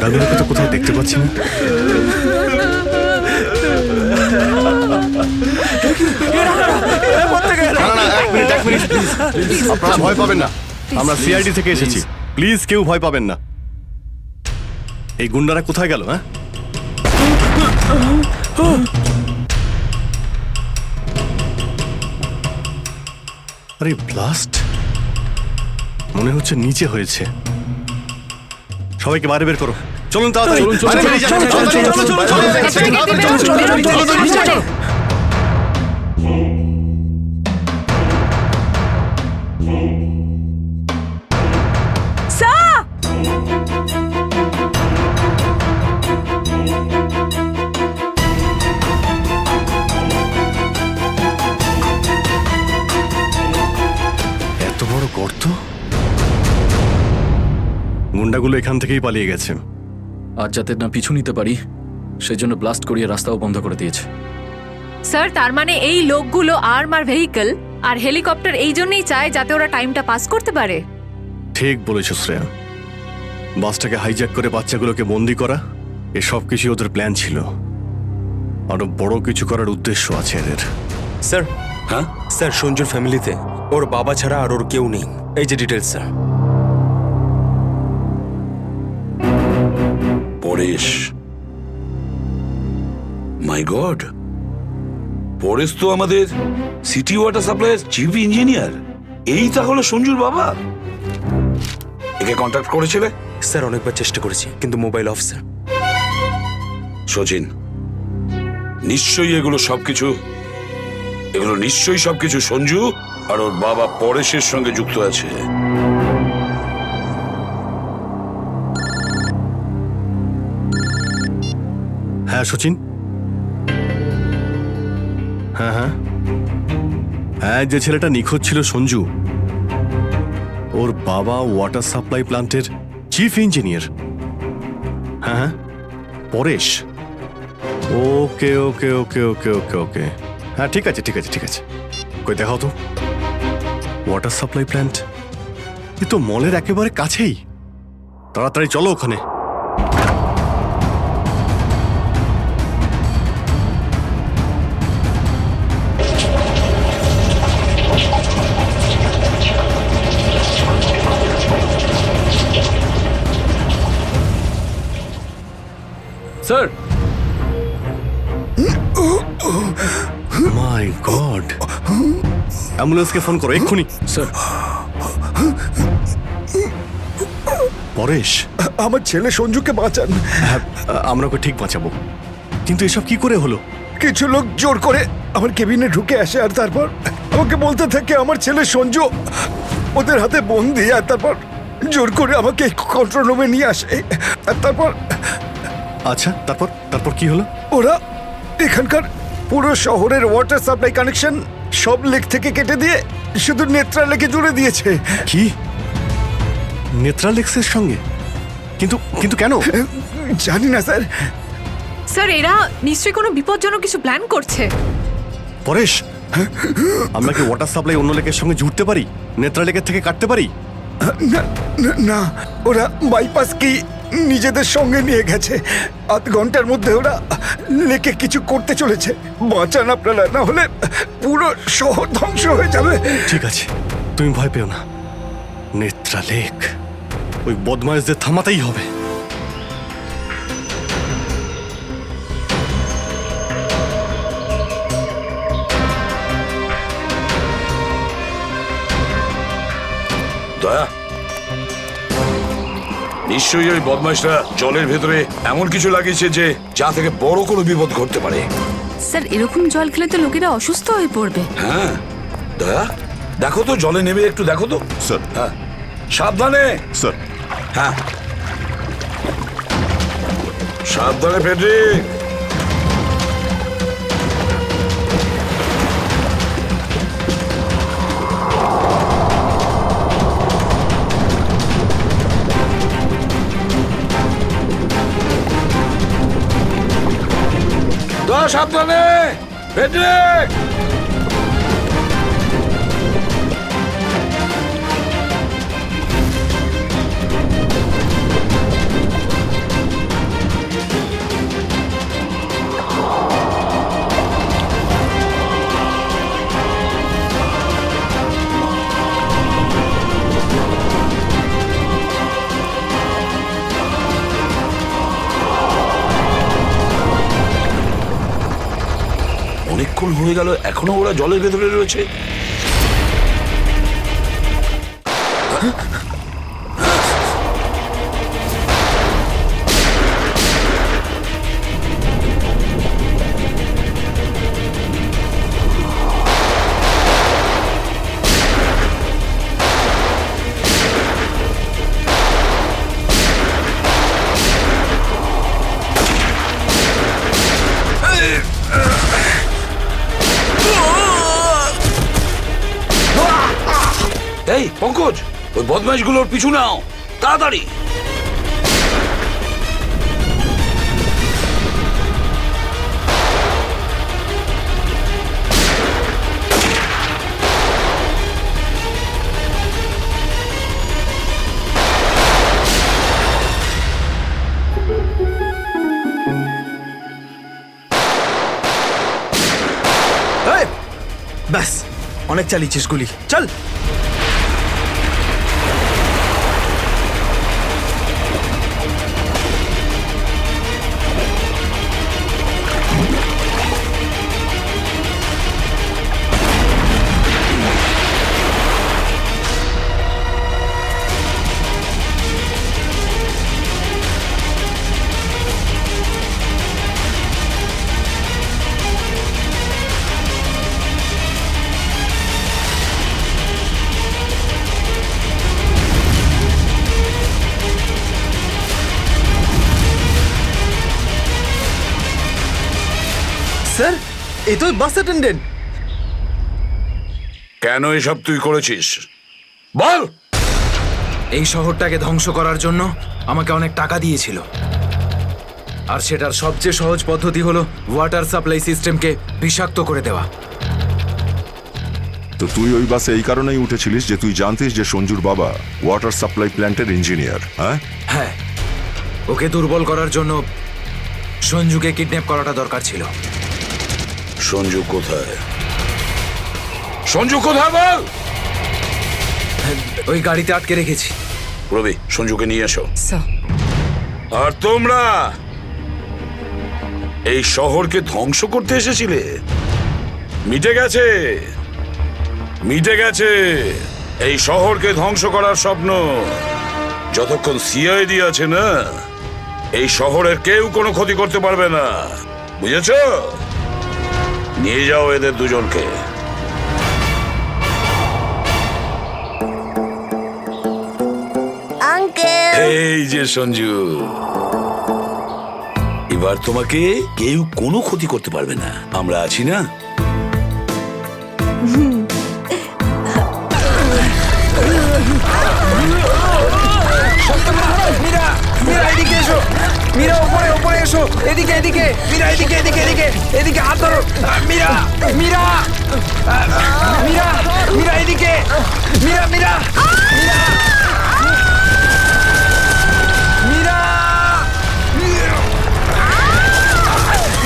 দাদুকে তো কোথাও দেখতে পাচ্ছি না। আপনারা ভয় পাবেন না, আমরা সিআইডি থেকে এসেছি। প্লিজ কেউ ভয় পাবেন না। এই গুন্ডারা কোথায় গেল? হ্যাঁ, আরে ব্লাস্ট মনে হচ্ছে নিচে হয়েছে। সবাইকে বাইরে বের করো, চলুন তাড়াতাড়ি। এত বড় গর্ত! গুন্ডাগুলো এখান থেকেই পালিয়ে গেছে। আজ যাতে না পিছু নিতে পারি সেজন্য ব্লাস্ট করিয়ে রাস্তাও বন্ধ করে দিয়েছে। স্যার, তার মানে এই লোকগুলো আর্মার ভেহিকল আর হেলিকপ্টার এই জন্যই চায় যাতে ওরা টাইমটা পাস করতে পারে। ঠিক বলেছ শ্রেয়া। বাসটাকে হাইজ্যাক করে বাচ্চাগুলোকে বন্দি করা, এসব কিছু ওদের প্ল্যান ছিল। আরো বড় কিছু করার উদ্দেশ্য আছে এদের। স্যার, হ্যাঁ স্যার, সঞ্জুর ফ্যামিলিতে ওর বাবা ছাড়া আর ওর কেউ নেই। এই যে ডিটেলস স্যার। পরেশ। মাই গড, পরেশ তো আমাদের সিটি ওয়াটার সাপ্লাইয়ের চিফ ইঞ্জিনিয়ার। এই তাহলে সঞ্জুর বাবা। একে কন্ট্যাক্ট করেছিলে? স্যার অনেকবার চেষ্টা করেছি, কিন্তু মোবাইল অফ স্যার। সচিন, নিশ্চয়ই এগুলো সবকিছু সঞ্জু আর ওর বাবা পরেশের সঙ্গে যুক্ত আছে। হ্যাঁ সচিন, হ্যাঁ হ্যাঁ হ্যাঁ, যে ছেলেটা নিখোঁজ ছিল সঞ্জু, ওর বাবা ওয়াটার সাপ্লাই প্ল্যান্টের চিফ ইঞ্জিনিয়ার। হ্যাঁ হ্যাঁ, পরেশ। ওকে ওকে ওকে ওকে ওকে ওকে, হ্যাঁ ঠিক আছে ঠিক আছে ঠিক আছে। কই দেখাও তো ওয়াটার সাপ্লাই প্ল্যান্ট। এ তো মলের একেবারে কাছেই। তাড়াতাড়ি চলো ওখানে। স্যার, মাই গড, অ্যাম্বুলেন্সকে ফোন করো এক্ষুনি। স্যার, পরেশ, আমার ছেলে সঞ্জুকে বাঁচান। হ্যাঁ, আমরা ওকে ঠিক বাঁচাবো, কিন্তু এসব কি করে হলো? কিছু লোক জোর করে আমার কেবিনে ঢুকে আসে আর তারপর আমাকে বলতে থাকে আমার ছেলে সঞ্জু ওদের হাতে বন্দি, আর তারপর জোর করে আমাকে কন্ট্রোল রুমে নিয়ে আসে। আর তারপর আচ্ছা, তারপর তারপর কি হলো? ওরা এখানকার পুরো শহরের ওয়াটার সাপ্লাই কানেকশন সব লেক থেকে কেটে দিয়ে শুধু নেত্রা লেকে জুড়ে দিয়েছে। কি, নেত্রালেক্সের সঙ্গে? কিন্তু কিন্তু কেন জানি না স্যার। স্যার, এরা নিশ্চয়ই কোনো বিপজ্জনক কিছু প্ল্যান করছে। পরেশ, আমরা কি ওয়াটার সাপ্লাই অন্য লেকের সঙ্গে জুড়তে পারি? নেত্রা লেকের থেকে কাটতে পারি? না না, না, ওরা বাইপাস কি নিজেদের সঙ্গে নিয়ে গেছে। আধ ঘন্টার মধ্যে ওরা লেকে কিছু করতে চলেছে। বাঁচান আপনারা, না হলে পুরো শহর ধ্বংস হয়ে যাবে। ঠিক আছে, তুমি ভয় পেও না। নেত্রা লেক, ওই বদমাইশদের থামাতেই হবে। দয়া, নিশ্চয়ই ওই বদমাইশরা জলের ভেতরে এমন কিছু লাগিয়েছে যে যা থেকে বড় কোনো বিপদ ঘটতে পারে। স্যার, এরকম জল খেলে তো লোকেরা অসুস্থ হয়ে পড়বে। হ্যাঁ দয়া, দেখো তো জলে নেমে একটু দেখো তো। স্যার। হ্যাঁ, সাবধানে স্যার। হ্যাঁ, সাবধানে ফেডরিক। দয়া, সাবধানে ফেডরিক। অনেকক্ষণ হয়ে গেল, এখনো ওরা জলের ভেতরে রয়েছে। এই পঙ্কজ, ওই বদমাইশগুলোর পিছু নাও তাড়াতাড়ি। ব্যাস, অনেক চালিয়েছিস গুলি, চল। এই তো বাস অ্যাটেন্ডেন্ট। কেন এসব তুই করেছিস বল? এই শহরটাকে ধ্বংস করার জন্য আমাকে অনেক টাকা দিয়েছিল, আর সেটার সবচেয়ে সহজ পদ্ধতি হলো ওয়াটার সাপ্লাই সিস্টেমকে বিষাক্ত করে দেওয়া। তো তুই ওই বাসে এই কারণেই উঠেছিলিস যে তুই জানতিস যে সঞ্জুর বাবা ওয়াটার সাপ্লাই প্ল্যান্টের ইঞ্জিনিয়ার, হ্যাঁ? হ্যাঁ, ওকে দুর্বল করার জন্য সঞ্জুকে কিডন্যাপ করাটা দরকার ছিল। সঞ্জু কোথায়? সঞ্জু কোথায় বল? ওই গাড়িতে আটকে রেখেছি। রবি, সঞ্জুকে নিয়ে এসো। আর তোমরা এই শহরকে ধ্বংস করতে এসেছিলে? মিটে গেছে, মিটে গেছে এই শহরকে ধ্বংস করার স্বপ্ন। যতক্ষণ সিআইডি আছে না, এই শহরের কেউ কোনো ক্ষতি করতে পারবে না, বুঝেছ? নিয়ে যাও এদের দুজনকে। এই যে সঞ্জু, এবার তোমাকে কেউ কোনো ক্ষতি করতে পারবে না, আমরা আছি না? মীরা, মীরা এদিকে এসো, মীরা উপরে উপরে এসো, এদিকে এদিকে, মীরা এদিকে এদিকে এদিকে এদিকে হাত ধরো। মীরা, মীরা, মীরা, মীরা এদিকে, মীরা, মীরা, মীরা, মীরা,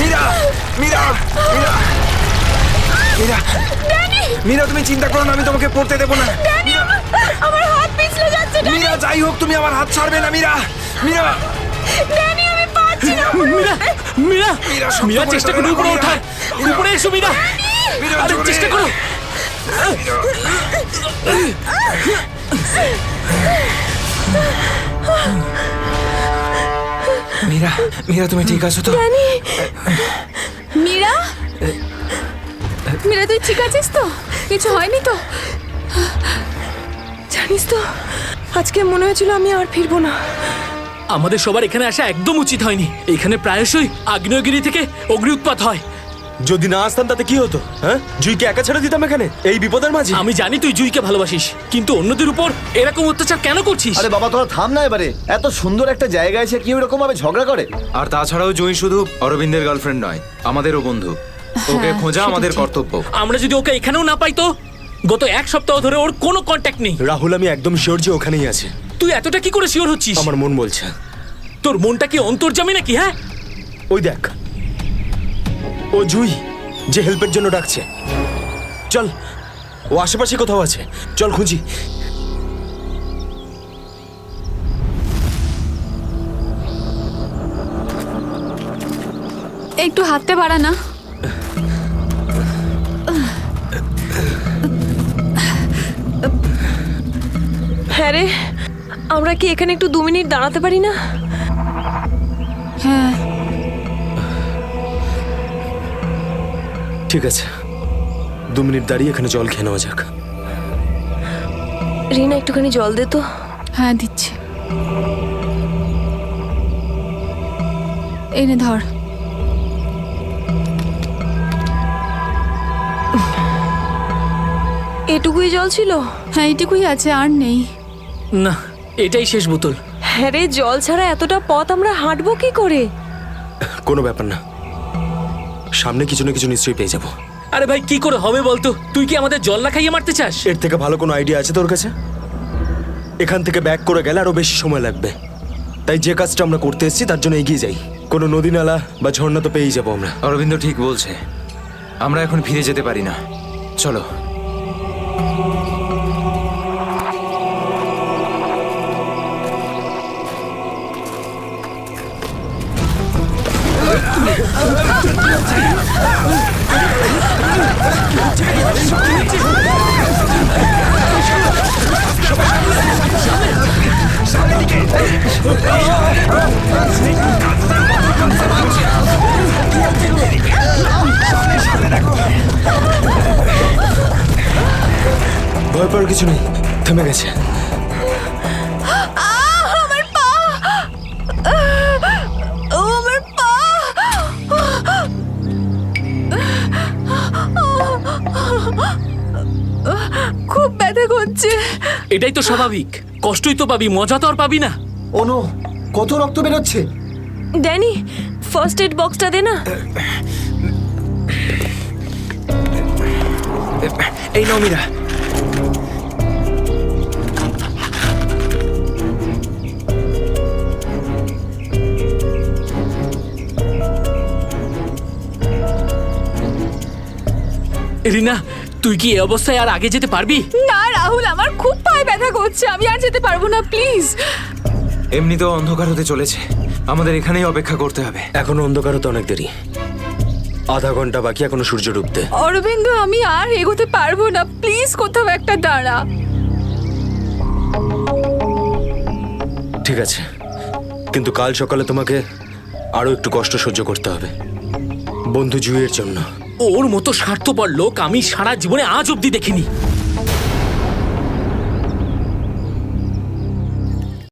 মীরা, মীরা, মীরা, মীরা, মীরা তুমি চিন্তা করো না, আমি তোমাকে পড়তে দেবো না। আমার হাত পিছলে যাচ্ছে। মীরা, যাই হোক তুমি আমার হাত ছাড়বে না। মীরা, মীরা, ড্যানি আমি পাচ্ছি না। মীরা, মীরা, মীরা চেষ্টা করো উপরে ওঠার। উপরে এসো মীরা, আরে চেষ্টা করো। মীরা, মীরা তুমি ঠিক আছো তো? মীরা, মীরা তুই ঠিক আছিস তো? কিছু হয়নি তো? জানিস তো, আজকে মনে হয়েছিল আমি আর ফিরবো না। আমাদের সবার এখানে আসা একদম উচিত হয়নি। এখানে প্রায়শই আগ্নেয়গিরি থেকে অগ্নি উৎপাত হয়। যদি না আসতাম তাতে কি হতো? হ্যাঁ, জুইকে একা ছেড়ে দিতাম এখানে এই বিপদের মাঝে? আমি জানি তুই জুইকে ভালোবাসিস, কিন্তু অন্যদের উপর এরকম অত্যাচার কেন করছিস? আরে বাবা তোরা থাম না এবারে। এত সুন্দর একটা জায়গায় এসে কি এরকম ভাবে ঝগড়া করে? আর তাছাড়াও জুঁই শুধু অরবিন্দের গার্লফ্রেন্ড নয়, আমাদেরও বন্ধু। ওকে খোঁজা আমাদের কর্তব্য। আমরা যদি ওকে এখানেও না পাই তো? গত এক সপ্তাহ ধরে ওর কোনো কন্ট্যাক্ট নেই। রাহুল, আমি একদম শিওর যে ওখানেই আছে। তুই এতটা কি করে শিওর হচ্ছিস? আমার মন বলছে। তোর মনটা কি অন্তর্যামী নাকি? হ্যাঁ, ওই দেখ, ও জুই যে হেল্পের জন্য ডাকছে। চল, ও আশেপাশে কোথাও আছে, চল খুঁজি। একটু হাতটা বাড়া না। হ্যাঁ রে, আমরা কি এখানে একটু 2 মিনিট দাঁড়াতে পারি না? হ্যাঁ ঠিক আছে, 2 মিনিট দাঁড়িয়ে এখানে জল খেয়ে নেওয়া যাক। রিনা একটুখানি জল দে তো। হ্যাঁ দিচ্ছি। এই নে ধর। এটুকুই জল ছিল? হ্যাঁ এইটুকুই আছে, আর নেই। না, এটাই শেষ বোতল। হ্যাঁ রে, জল ছাড়া এতটা পথ আমরা হাঁটবো কি করে? কোনো ব্যাপার না, সামনে কিছু না কিছু নিশ্চয়ই পেয়ে যাবো। আরে ভাই, কি করে হবে বলতো? তুই কি আমাদের জল না খাইয়ে মারতে চাস? এর থেকে ভালো কোনো আইডিয়া আছে তোর কাছে? এখান থেকে ব্যাক করে গেলে আরো বেশি সময় লাগবে, তাই যে কাজটা আমরা করতে এসেছি তার জন্য এগিয়ে যাই। কোনো নদী নালা বা ঝর্ণা তো পেয়েই যাবো আমরা। অরবিন্দ ঠিক বলছে, আমরা এখন ফিরে যেতে পারি না। চলো। ভয় পাওয়ার কিছু নেই, থেমে গেছে। আমার পা, আমার পা। এটাই তো স্বাভাবিক, কষ্টই তো পাবি, মজা তো আর পাবি না। ওনো, কত রক্ত বেরোচ্ছে। ড্যানি, ফার্স্ট এড বক্সটা দে না। এই নাও মীরা। রিনা, তুই কি এই অবস্থায় আর আগে যেতে পারবি? না রাহুল, আমার খুব পায়ে ব্যথা করছে, আমি আর যেতে পারবো না, প্লিজ। এমনিতেও অন্ধকার হতে চলেছে, আমাদের এখানেই অপেক্ষা করতে হবে। এখনো অন্ধকার হতে অনেক দেরি, আধা ঘন্টা বাকি এখনো সূর্য ডুবতে। অরবিন্দ, আমি আর এগোতে পারবো না, প্লিজ কোথাও একটা দাঁড়া। ঠিক আছে, কিন্তু কাল সকালে তোমাকে আরো একটু কষ্ট সহ্য করতে হবে, বন্ধু জুইয়ের জন্য। ওর মতো স্বার্থপর লোক আমি সারা জীবনে আজ অব্দি দেখিনি।